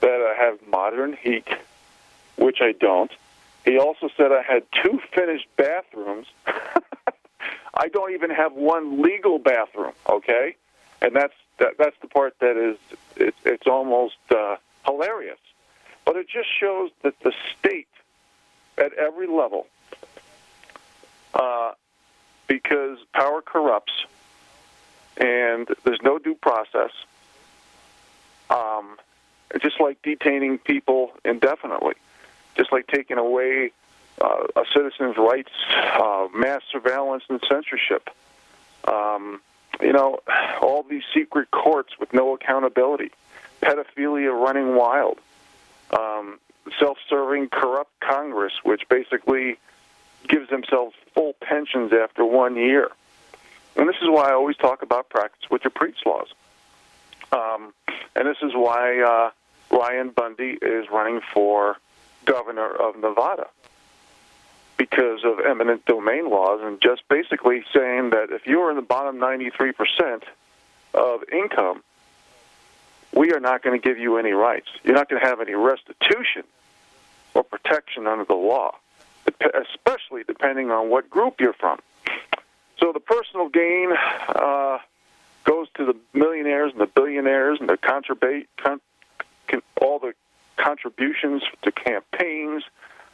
D: that I have modern heat, which I don't. He also said I had 2 finished bathrooms. I don't even have 1 legal bathroom, okay? And that's the part that is, it's almost hilarious. But it just shows that the state, at every level, because power corrupts and there's no due process, just like detaining people indefinitely, just like taking away a citizen's rights, mass surveillance and censorship, all these secret courts with no accountability, pedophilia running wild, self-serving corrupt Congress, which basically gives themselves full pensions after 1 year. And this is why I always talk about practice what you preach laws. And this is why Ryan Bundy is running for governor of Nevada, because of eminent domain laws and just basically saying that if you're in the bottom 93% of income, we are not going to give you any rights. You're not going to have any restitution or protection under the law, especially depending on what group you're from. So the personal gain goes to the millionaires and the billionaires and all the contributions to campaigns,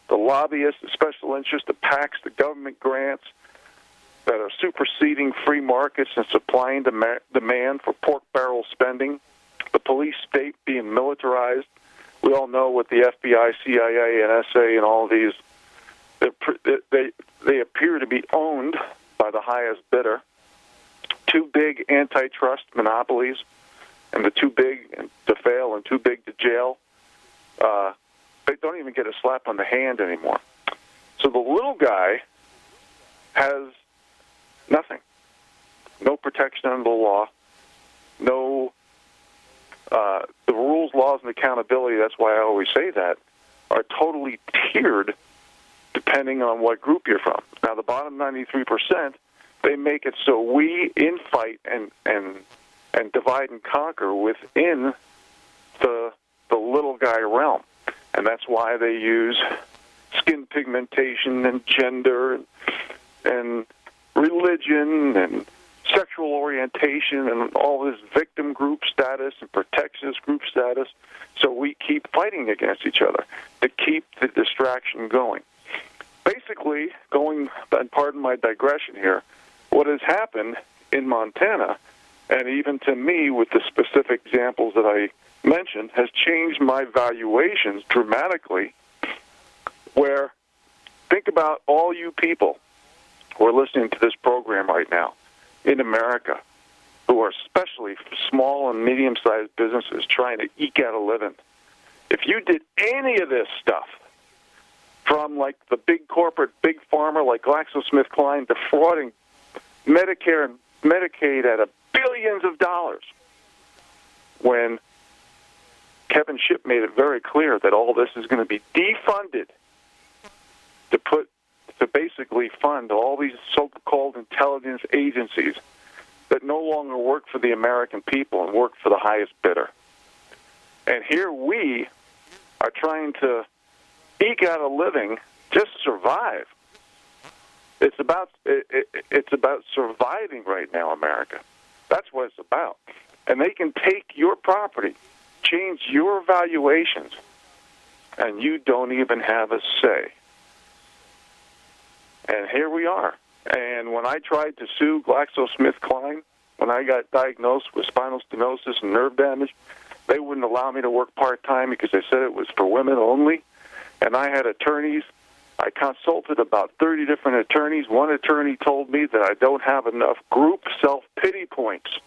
D: the lobbyists, the special interests, the PACs, the government grants that are superseding free markets and supplying demand for pork barrel spending, the police state being militarized. We all know what the FBI, CIA, NSA, and all of these, they appear to be owned by the highest bidder. 2 big antitrust monopolies, and the too big to fail and too big to jail. They don't even get a slap on the hand anymore. So the little guy has nothing. No protection under the law. No, the rules, laws, and accountability, that's why I always say that, are totally tiered depending on what group you're from. Now, the bottom 93%, they make it so we infight and divide and conquer within the little guy realm. And that's why they use skin pigmentation and gender and religion and sexual orientation and all this victim group status and protectionist group status. So we keep fighting against each other to keep the distraction going. Basically, and pardon my digression here, what has happened in Montana, and even to me with the specific examples that I mentioned, has changed my valuations dramatically, where think about all you people who are listening to this program right now in America, who are especially small and medium-sized businesses trying to eke out a living. If you did any of this stuff, from like the big corporate, big pharma like GlaxoSmithKline defrauding Medicare and Medicaid out of billions of dollars, when Kevin Shipp made it very clear that all this is going to be defunded to basically fund all these so-called intelligence agencies that no longer work for the American people and work for the highest bidder. And here we are trying to eke out a living just to survive. It's about surviving right now, America. That's what it's about. And they can take your property, change your valuations, and you don't even have a say. And here we are. And when I tried to sue GlaxoSmithKline, when I got diagnosed with spinal stenosis and nerve damage, they wouldn't allow me to work part-time because they said it was for women only. And I had attorneys. I consulted about 30 different attorneys. One attorney told me that I don't have enough group self-pity points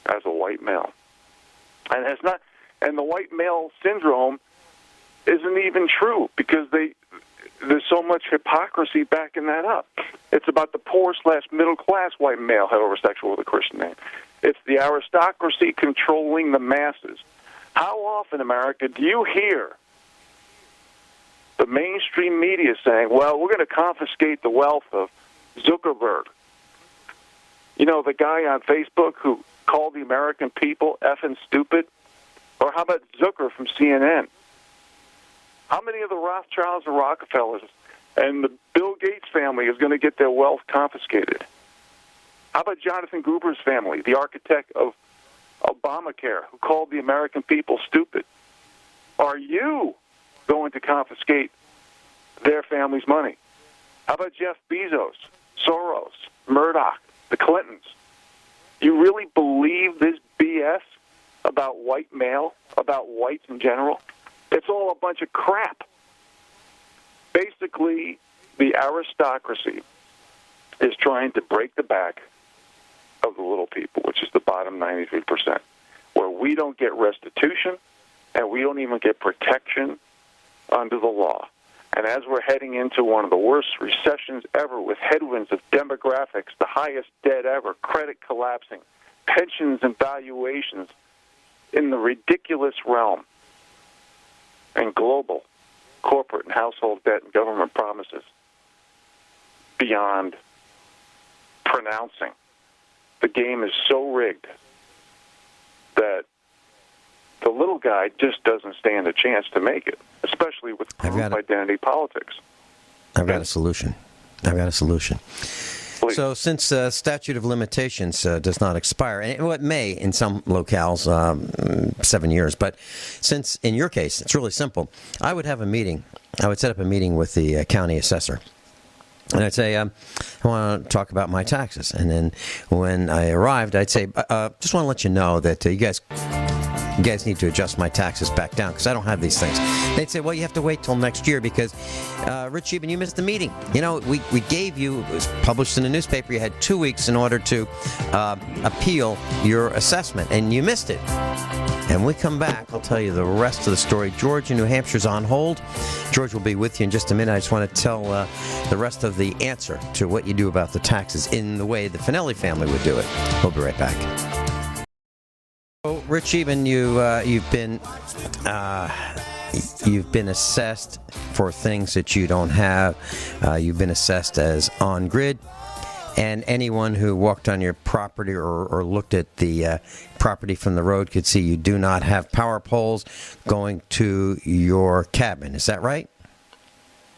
D: as a white male. And the white male syndrome isn't even true because there's so much hypocrisy backing that up. It's about the poor/middle-class white male heterosexual with a Christian name. It's the aristocracy controlling the masses. How often, America, do you hear the mainstream media saying, well, we're going to confiscate the wealth of Zuckerberg? You know, the guy on Facebook who called the American people effing stupid? Or how about Zucker from CNN? How many of the Rothschilds and Rockefellers and the Bill Gates family is going to get their wealth confiscated? How about Jonathan Gruber's family, the architect of Obamacare, who called the American people stupid? Are you going to confiscate their family's money? How about Jeff Bezos, Soros, Murdoch, the Clintons? You really believe this BS about white male, about whites in general? It's all a bunch of crap. Basically, the aristocracy is trying to break the back of the little people, which is the bottom 93%, where we don't get restitution and we don't even get protection under the law. And as we're heading into one of the worst recessions ever with headwinds of demographics, the highest debt ever, credit collapsing, pensions and valuations in the ridiculous realm, and global corporate and household debt and government promises beyond pronouncing. The game is so rigged that the little guy just doesn't stand a chance to make it, especially with group identity politics.
C: I've got a solution. Please. So since statute of limitations does not expire, and it may in some locales 7 years, but since in your case it's really simple, I would have a meeting. I would set up a meeting with the county assessor. And I'd say, I want to talk about my taxes. And then when I arrived, I'd say, just want to let you know that you guys need to adjust my taxes back down because I don't have these things. They'd say, well, you have to wait till next year because, Rich Scheben, you missed the meeting. You know, we gave you, it was published in the newspaper, you had 2 weeks in order to appeal your assessment, and you missed it. And when we come back, I'll tell you the rest of the story. George in New Hampshire's on hold. George will be with you in just a minute. I just want to tell the rest of the answer to what you do about the taxes in the way the Finelli family would do it. We'll be right back. So, Rich Scheben, you've been assessed for things that you don't have. You've been assessed as on-grid. And anyone who walked on your property or looked at the property from the road could see you do not have power poles going to your cabin. Is that right?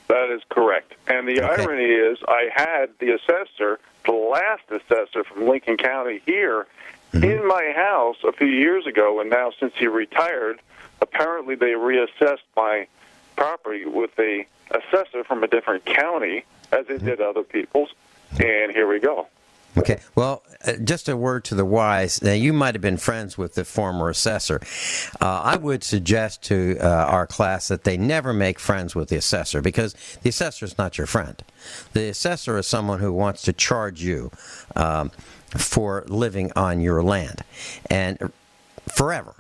D: That is correct. And the irony is I had the assessor, the last assessor from Lincoln County here, in my house a few years ago, and now since he retired, apparently they reassessed my property with a assessor from a different county, as they did other people's. And here we go.
C: Okay. Well, just a word to the wise. Now, you might have been friends with the former assessor. I would suggest to our class that they never make friends with the assessor because the assessor is not your friend. The assessor is someone who wants to charge you for living on your land and forever.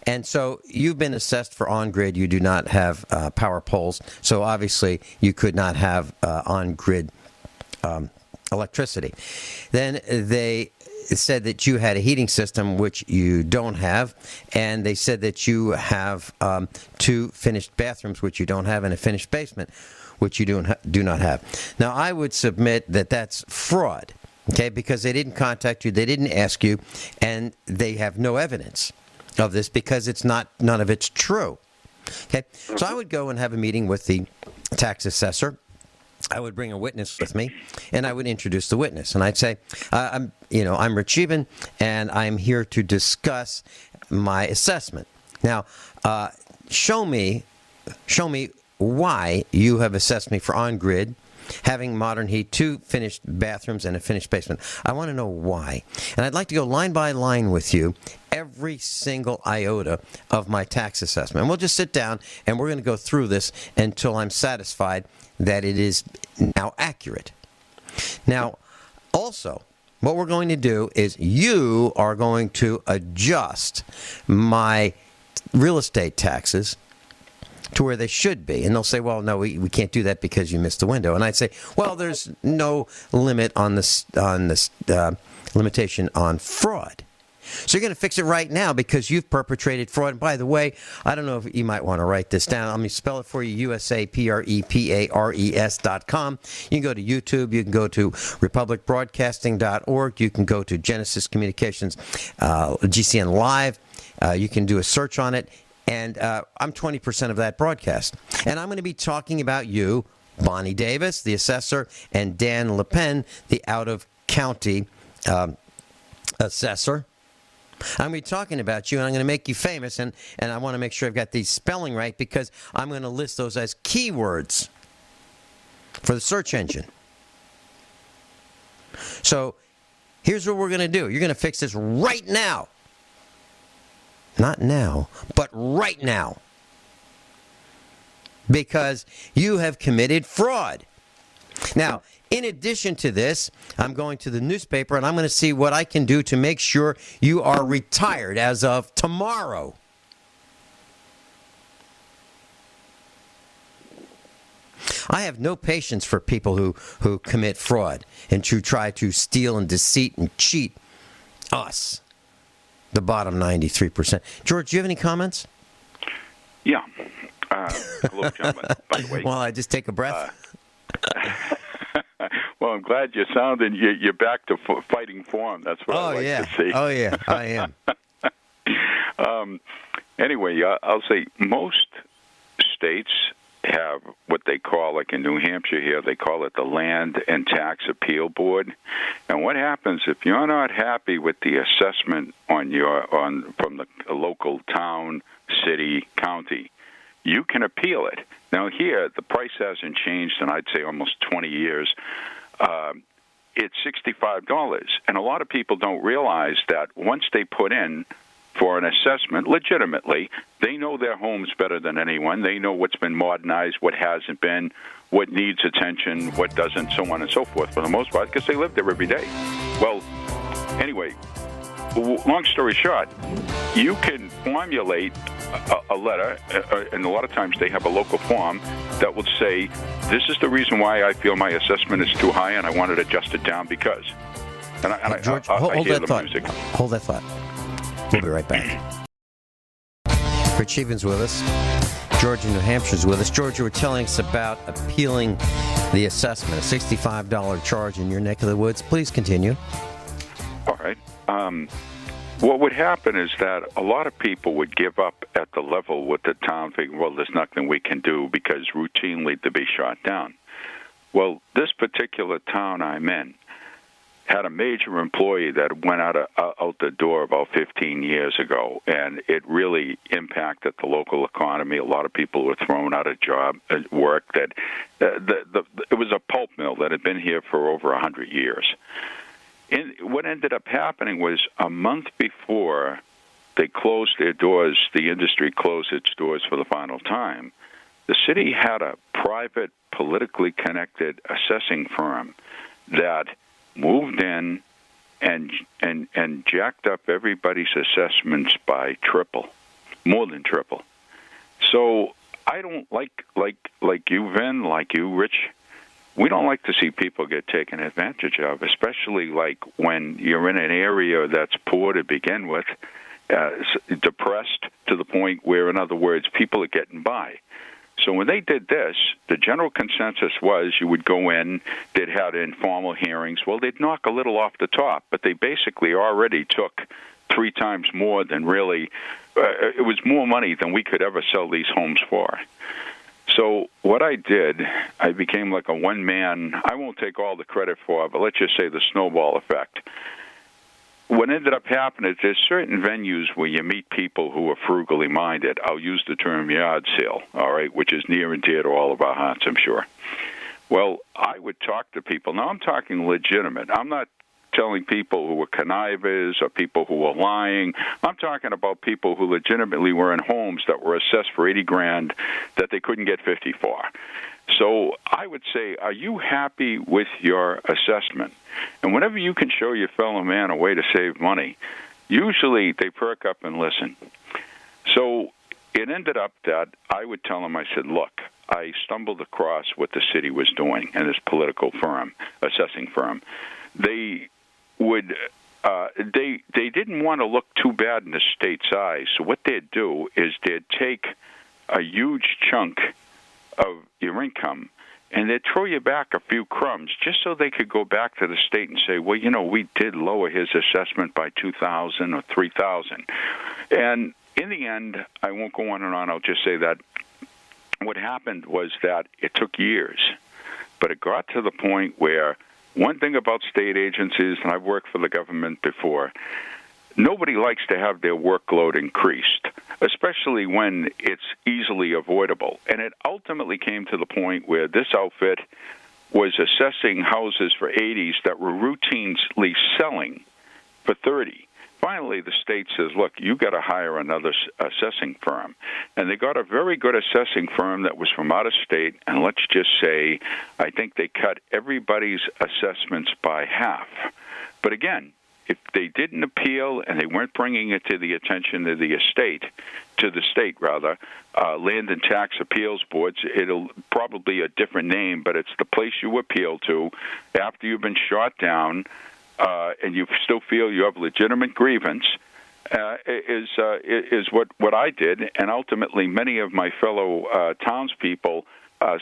C: And so you've been assessed for on-grid. You do not have power poles. So obviously you could not have on-grid electricity. Then they said that you had a heating system, which you don't have, and they said that you have 2 finished bathrooms, which you don't have, and a finished basement, which you do not have. Now, I would submit that that's fraud, okay, because they didn't contact you, they didn't ask you, and they have no evidence. of this because none of it's true. Okay, so I would go and have a meeting with the tax assessor. I would bring a witness with me, and I would introduce the witness, and I'd say, I'm Rich Scheben, and I'm here to discuss my assessment. Now, show me why you have assessed me for on-grid, having modern heat, 2 finished bathrooms, and a finished basement. I want to know why. And I'd like to go line by line with you, every single iota of my tax assessment. And we'll just sit down, and we're going to go through this until I'm satisfied that it is now accurate. Now, also, what we're going to do is you are going to adjust my real estate taxes to where they should be. And they'll say, well, no, we can't do that because you missed the window. And I'd say, well, there's no limit on this limitation on fraud. So you're going to fix it right now because you've perpetrated fraud. And by the way, I don't know if you might want to write this down. Let me spell it for you, USAPREPARES.com. You can go to YouTube. You can go to republicbroadcasting.org. You can go to Genesis Communications, GCN Live. You can do a search on it. And I'm 20% of that broadcast. And I'm going to be talking about you, Bonnie Davis, the assessor, and Dan LePen, the out-of-county assessor. I'm going to be talking about you, and I'm going to make you famous. And I want to make sure I've got the spelling right because I'm going to list those as keywords for the search engine. So here's what we're going to do. You're going to fix this right now. Not now, but right now. Because you have committed fraud. Now, in addition to this, I'm going to the newspaper and I'm going to see what I can do to make sure you are retired as of tomorrow. I have no patience for people who commit fraud and to try to steal and deceit and cheat us. The bottom 93%. George, do you have any comments?
E: Yeah. Hello, gentlemen, by the way.
C: While I just take a breath.
E: Well, I'm glad you're sounding, you're back to fighting form. That's what I like to see.
C: Oh, yeah, I
E: am. Anyway, I'll say most states have what they call, like in New Hampshire here, they call it the Land and Tax Appeal Board. And what happens if you're not happy with the assessment from the local town, city, county, you can appeal it. Now here, the price hasn't changed in, I'd say, almost 20 years. It's $65. And a lot of people don't realize that once they put in for an assessment, legitimately, they know their homes better than anyone. They know what's been modernized, what hasn't been, what needs attention, what doesn't, so on and so forth, for the most part, because they live there every day. Well, anyway, long story short, you can formulate a letter, and a lot of times they have a local form that will say, this is the reason why I feel my assessment is too high and I want it adjusted down because.
C: George, hold that thought. Hold that thought. We'll be right back. Rich Scheben's with us. George in New Hampshire's with us. George, you were telling us about appealing the assessment, a $65 charge in your neck of the woods. Please continue.
E: All right. What would happen is that a lot of people would give up at the level with the town, thinking, well, there's nothing we can do because routinely they'd be shot down. Well, this particular town I'm in had a major employee that went out the door about 15 years ago, and it really impacted the local economy. A lot of people were thrown out of work. That it was a pulp mill that had been here for over 100 years. And what ended up happening was a month before they closed their doors, the industry closed its doors for the final time, the city had a private, politically connected assessing firm that moved in and jacked up everybody's assessments by more than triple. So I don't like you, Vin, like you, Rich. We don't like to see people get taken advantage of, especially like when you're in an area that's poor to begin with, depressed to the point where, in other words, people are getting by. So when they did this, the general consensus was you would go in, they'd have informal hearings. Well, they'd knock a little off the top, but they basically already took 3 times more than really. It was more money than we could ever sell these homes for. So what I did, I became like a one-man. I won't take all the credit for it, but let's just say the snowball effect. What ended up happening is there's certain venues where you meet people who are frugally minded. I'll use the term yard sale, all right, which is near and dear to all of our hearts, I'm sure. Well, I would talk to people. Now, I'm talking legitimate. I'm not telling people who were connivers or people who were lying. I'm talking about people who legitimately were in homes that were assessed for $80,000 that they couldn't get 50 for. So I would say, are you happy with your assessment? And whenever you can show your fellow man a way to save money, usually they perk up and listen. So it ended up that I would tell them, I said, look, I stumbled across what the city was doing and this political firm, assessing firm. They would they didn't want to look too bad in the state's eyes. So what they'd do is they'd take a huge chunk of your income and they'd throw you back a few crumbs just so they could go back to the state and say, well, you know, we did lower his assessment by $2,000 or $3,000. And in the end, I won't go on and on. I'll just say that what happened was that it took years, but it got to the point where one thing about state agencies, and I've worked for the government before, nobody likes to have their workload increased, especially when it's easily avoidable. And it ultimately came to the point where this outfit was assessing houses for 80s that were routinely selling for 30. Finally, the state says, look, you got to hire another assessing firm. And they got a very good assessing firm that was from out of state, and let's just say I think they cut everybody's assessments by half. But again, if they didn't appeal and they weren't bringing it to the attention of the state, Land and Tax Appeals Boards, it'll probably be a different name, but it's the place you appeal to after you've been shot down, and you still feel you have legitimate grievance, is what I did, and ultimately many of my fellow townspeople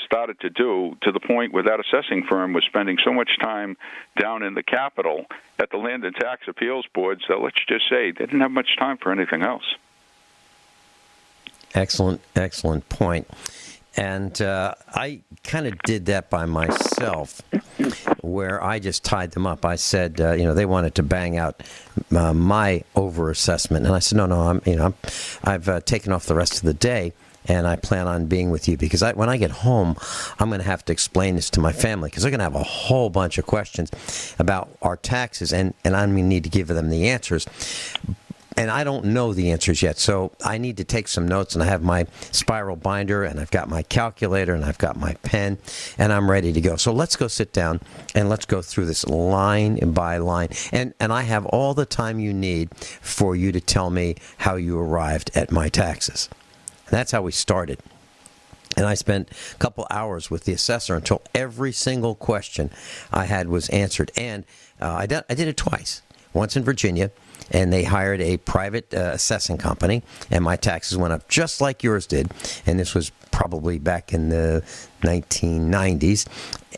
E: started to do, to the point where that assessing firm was spending so much time down in the Capitol at the Land and Tax Appeals Boards that, let's just say, they didn't have much time for anything else.
C: Excellent point. And I kind of did that by myself, where I just tied them up. I said, they wanted to bang out my overassessment, and I said, no, I've taken off the rest of the day, and I plan on being with you because when I get home, I'm going to have to explain this to my family because they're going to have a whole bunch of questions about our taxes, and I'm going to need to give them the answers. And I don't know the answers yet, so I need to take some notes, and I have my spiral binder, and I've got my calculator, and I've got my pen, and I'm ready to go. So let's go sit down, and let's go through this line by line. And I have all the time you need for you to tell me how you arrived at my taxes. And that's how we started. And I spent a couple hours with the assessor until every single question I had was answered. And I did it twice, once in Virginia, and they hired a private assessing company, and my taxes went up just like yours did. And this was probably back in the 1990s.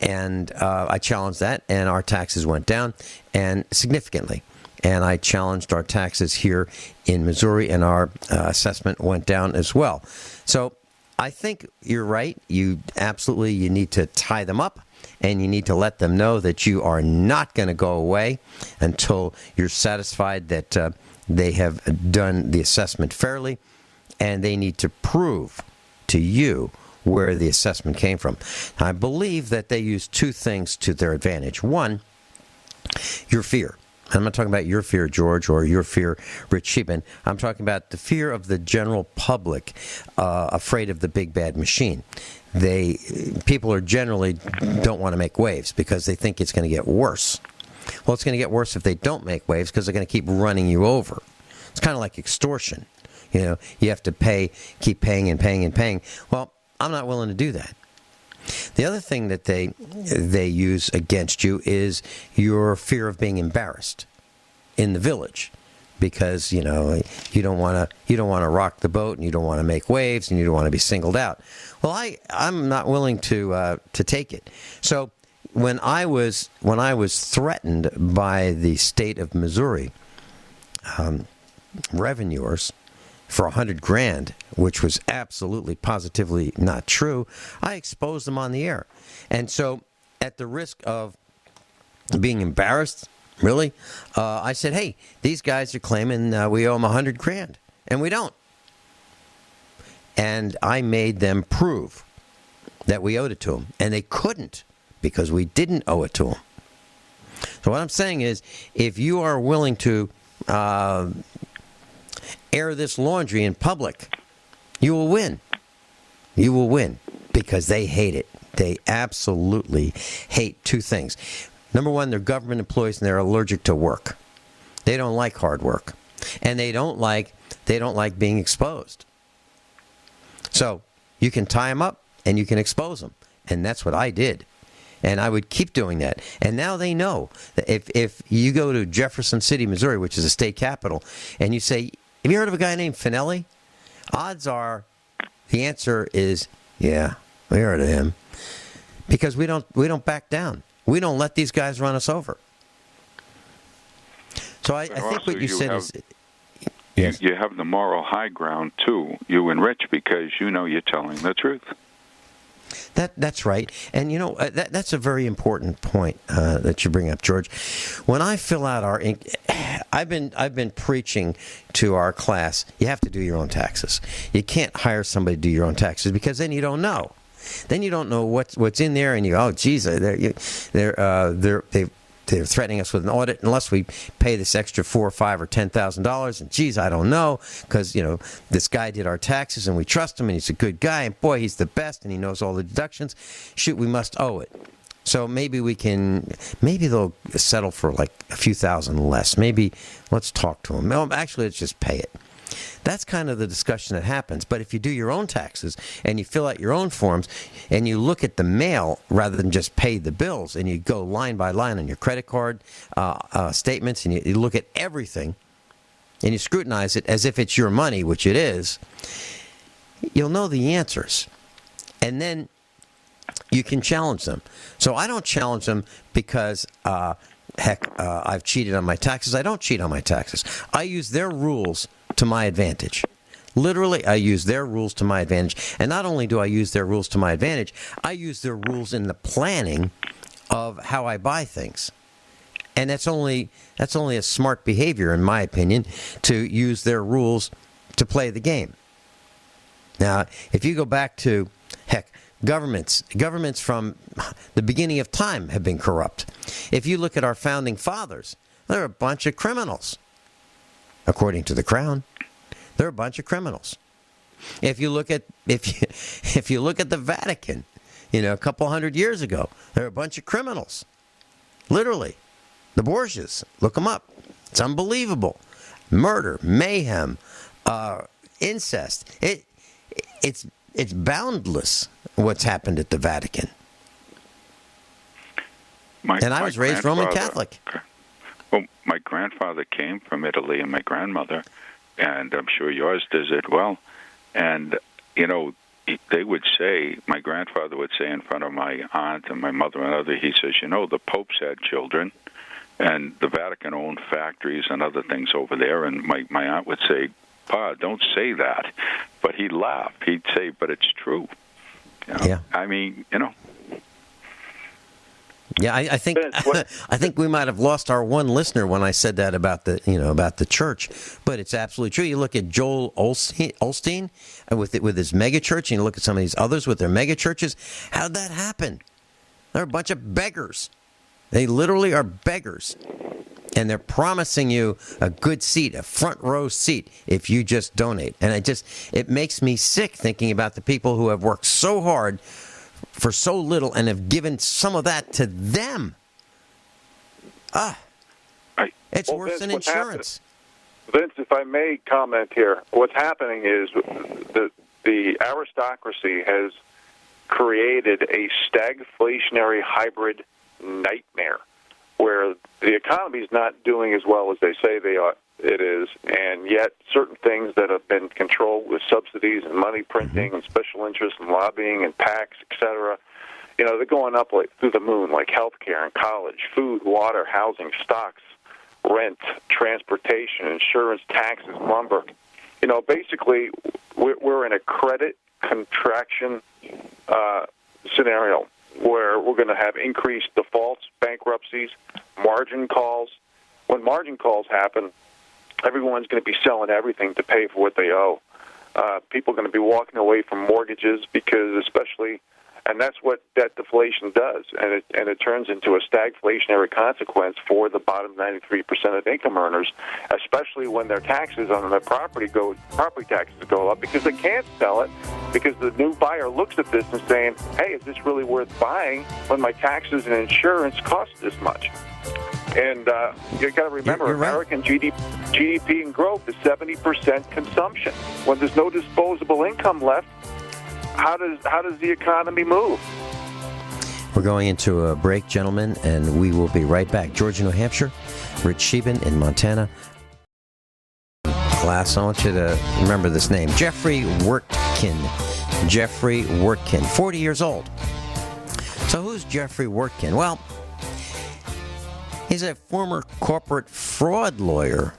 C: And I challenged that, and our taxes went down, and significantly. And I challenged our taxes here in Missouri, and our assessment went down as well. So I think you're right. You need to tie them up, and you need to let them know that you are not going to go away until you're satisfied that they have done the assessment fairly, and they need to prove to you where the assessment came from. I believe that they use two things to their advantage. One, your fear. I'm not talking about your fear, George, or your fear, Rich Scheben. I'm talking about the fear of the general public, afraid of the big bad machine. People are generally don't want to make waves because they think it's going to get worse. Well, it's going to get worse if they don't make waves because they're going to keep running you over. It's kind of like extortion. You have to keep paying and paying and paying. Well, I'm not willing to do that. The other thing that they use against you is your fear of being embarrassed in the village, because you don't want to rock the boat, and you don't want to make waves, and you don't want to be singled out. Well, I'm not willing to take it. So when I was threatened by the state of Missouri, revenuers for $100,000, which was absolutely, positively not true, I exposed them on the air. And so, at the risk of being embarrassed, really, I said, hey, these guys are claiming we owe them $100,000, and we don't. And I made them prove that we owed it to them, and they couldn't because we didn't owe it to them. So what I'm saying is, if you are willing to air this laundry in public, you will win. You will win because they hate it. They absolutely hate two things. Number one, they're government employees and they're allergic to work. They don't like hard work, and they don't like being exposed. So you can tie them up and you can expose them, and that's what I did. And I would keep doing that. And now they know that if you go to Jefferson City, Missouri, which is a state capital, and you say, have you heard of a guy named Finelli? Odds are the answer is, yeah, we heard of him. Because we don't back down. We don't let these guys run us over. So I think what you said is... Yes.
E: You have the moral high ground, too. You and Rich, because you know you're telling the truth.
C: That's right. And, that's a very important point that you bring up, George. When I fill out our... I've been preaching to our class, you have to do your own taxes. You can't hire somebody to do your own taxes because then you don't know. Then you don't know what's in there, and geez, they're threatening us with an audit unless we pay this extra $4,000 or $5,000 or $10,000. And geez, I don't know, because this guy did our taxes and we trust him and he's a good guy and boy, he's the best and he knows all the deductions. Shoot, we must owe it. So maybe they'll settle for like a few thousand less. Maybe let's talk to them. No, actually, let's just pay it. That's kind of the discussion that happens. But if you do your own taxes and you fill out your own forms and you look at the mail rather than just pay the bills and you go line by line on your credit card statements and you look at everything and you scrutinize it as if it's your money, which it is, you'll know the answers. And then you can challenge them. So I don't challenge them because, I've cheated on my taxes. I don't cheat on my taxes. I use their rules to my advantage. Literally, I use their rules to my advantage. And not only do I use their rules to my advantage, I use their rules in the planning of how I buy things. And that's only a smart behavior, in my opinion, to use their rules to play the game. Now, if you go back to, governments from the beginning of time have been corrupt. If you look at our founding fathers, they're a bunch of criminals. According to the Crown, they're a bunch of criminals. If you look at the Vatican, a couple hundred years ago, they're a bunch of criminals. Literally, the Borgias, look them up. It's unbelievable. Murder, mayhem, incest. It's boundless what's happened at the Vatican. I was raised Roman Catholic.
E: Well, my grandfather came from Italy and my grandmother, and I'm sure yours does it well. And, they would say, my grandfather would say in front of my aunt and my mother and other, he says, the popes had children, and the Vatican owned factories and other things over there. And my aunt would say, Pa, don't say that. But he'd laugh. He'd say, but it's true.
C: Yeah.
E: I mean,
C: Yeah, I think we might have lost our one listener when I said that about the church, but it's absolutely true. You look at Joel Osteen with his mega church, and you look at some of these others with their mega churches. How'd that happen? They're a bunch of beggars. They literally are beggars, and they're promising you a good seat, a front row seat, if you just donate. And it makes me sick thinking about the people who have worked so hard for so little and have given some of that to them. It's worse than insurance.
D: Vince, if I may comment here, what's happening is the aristocracy has created a stagflationary hybrid nightmare where the economy is not doing as well as they say it is, and yet certain things that have been controlled with subsidies and money printing and special interests and lobbying and PACs, etc., they're going up like through the moon, like healthcare and college, food, water, housing, stocks, rent, transportation, insurance, taxes, lumber. Basically, we're in a credit contraction scenario where we're going to have increased defaults, bankruptcies, margin calls. When margin calls happen, everyone's going to be selling everything to pay for what they owe. People are going to be walking away from mortgages because and that's what debt deflation does, and it turns into a stagflationary consequence for the bottom 93% of income earners, especially when their taxes on their property taxes go up because they can't sell it, because the new buyer looks at this and saying, hey, is this really worth buying when my taxes and insurance cost this much? And you got to remember,
C: You're right.
D: American GDP and growth is 70% consumption. When there's no disposable income left, how does the economy move?
C: We're going into a break, gentlemen, and we will be right back. Georgia, New Hampshire, Rich Scheben in Montana. Class, I want you to remember this name. Jeffrey Wertkin. Jeffrey Wertkin, 40 years old. So who's Jeffrey Wertkin? Well, he's a former corporate fraud lawyer,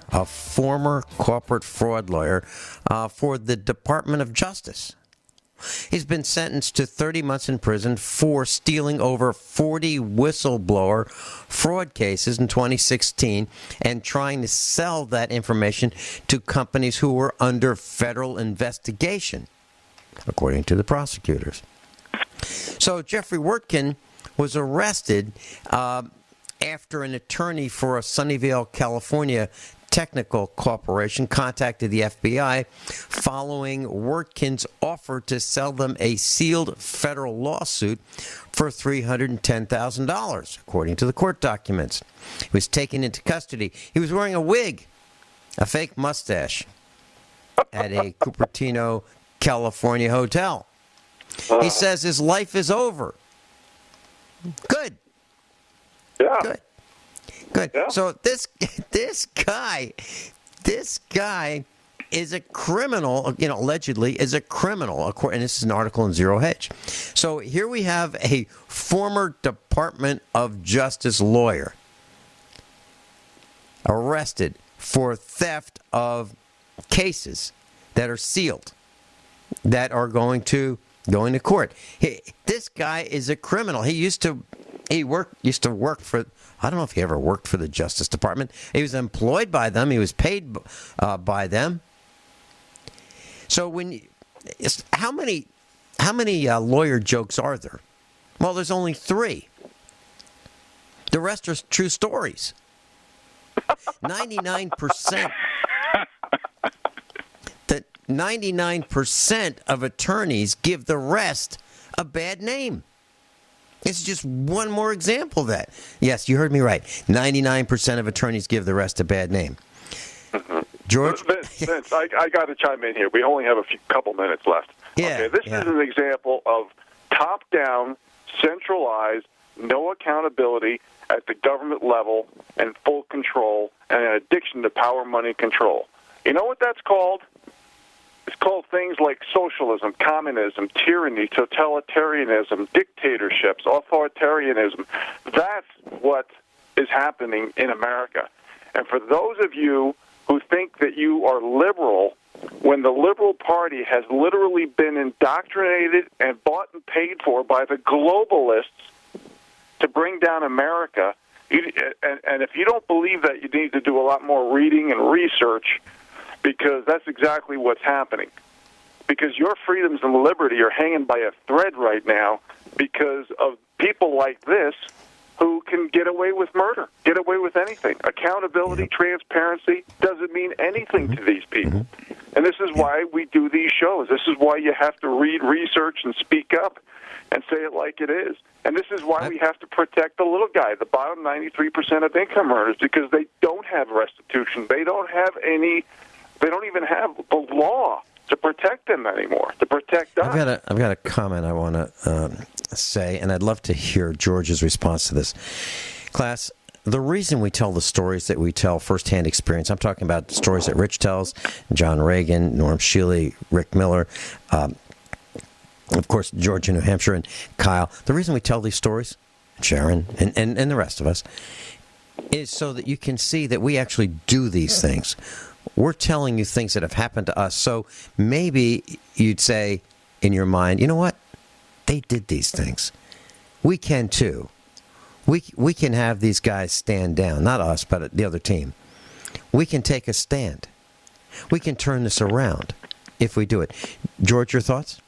C: for the Department of Justice. He's been sentenced to 30 months in prison for stealing over 40 whistleblower fraud cases in 2016 and trying to sell that information to companies who were under federal investigation, according to the prosecutors. So Jeffrey Wertkin was arrested after an attorney for a Sunnyvale, California technical corporation contacted the FBI following Wertkin's offer to sell them a sealed federal lawsuit for $310,000, according to the court documents. He was taken into custody. He was wearing a wig, a fake mustache, at a Cupertino, California hotel. He says his life is over. Good.
D: Yeah.
C: Good.
D: Yeah.
C: So this guy is a criminal, allegedly is a criminal, and this is an article in Zero Hedge. So here we have a former Department of Justice lawyer arrested for theft of cases that are sealed, that are going to court. This guy is a criminal. He used to work for, I don't know if he ever worked for the Justice Department. He was employed by them. He was paid by them. So how many lawyer jokes are there? Well, there's only 3. The rest are true stories. 99%. 99% of attorneys give the rest a bad name. It's just one more example of that. Yes, you heard me right. 99% of attorneys give the rest a bad name. George?
D: Vince, I got to chime in here. We only have a couple minutes left.
C: Yeah,
D: okay, this is an example of top-down, centralized, no accountability at the government level, and full control, and an addiction to power, money, control. You know what that's called? It's called things like socialism, communism, tyranny, totalitarianism, dictatorships, authoritarianism. That's what is happening in America. And for those of you who think that you are liberal, when the Liberal Party has literally been indoctrinated and bought and paid for by the globalists to bring down America, and if you don't believe that, you need to do a lot more reading and research, because that's exactly what's happening. Because your freedoms and liberty are hanging by a thread right now because of people like this who can get away with murder, get away with anything. Accountability, transparency doesn't mean anything to these people. And this is why we do these shows. This is why you have to read, research, and speak up and say it like it is. And this is why we have to protect the little guy, the bottom 93% of income earners, because they don't have restitution. They don't have any... They don't even have the law to protect them anymore, to protect us.
C: I've got a comment I want to say, and I'd love to hear George's response to this. Class, the reason we tell the stories that we tell, firsthand experience, I'm talking about the stories that Rich tells, John Regan, Norm Shealy, Rick Miller, of course, Georgia, New Hampshire, and Kyle. The reason we tell these stories, Sharon, and the rest of us, is so that you can see that we actually do these things. We're telling you things that have happened to us. So maybe you'd say in your mind, you know what? They did these things. We can too. We can have these guys stand down. Not us, but the other team. We can take a stand. We can turn this around if we do it. George, your thoughts?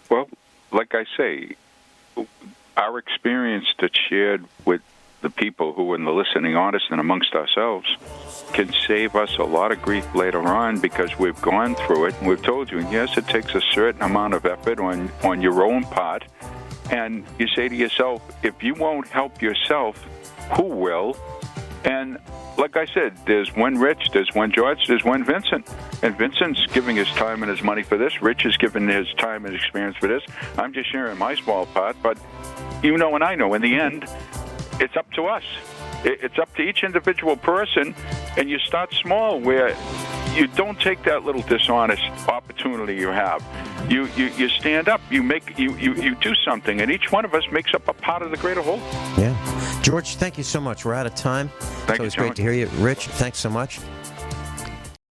E: Well, like I say, our experience that's shared with the people who are in the listening audience and amongst ourselves can save us a lot of grief later on, because we've gone through it and we've told you, and yes, it takes a certain amount of effort on your own part. And you say to yourself, if you won't help yourself, who will? And like I said, there's one Rich, there's one George, there's one Vincent. And Vincent's giving his time and his money for this. Rich is giving his time and experience for this. I'm just sharing my small part. But you know and I know, in the end, it's up to us. It's up to each individual person. And you start small, where you don't take that little dishonest opportunity you have. You stand up, you do something, and each one of us makes up a part of the greater whole.
C: Yeah. George, thank you so much. We're out of time.
E: Thank you,
C: it's great to hear you. Rich, thanks so much.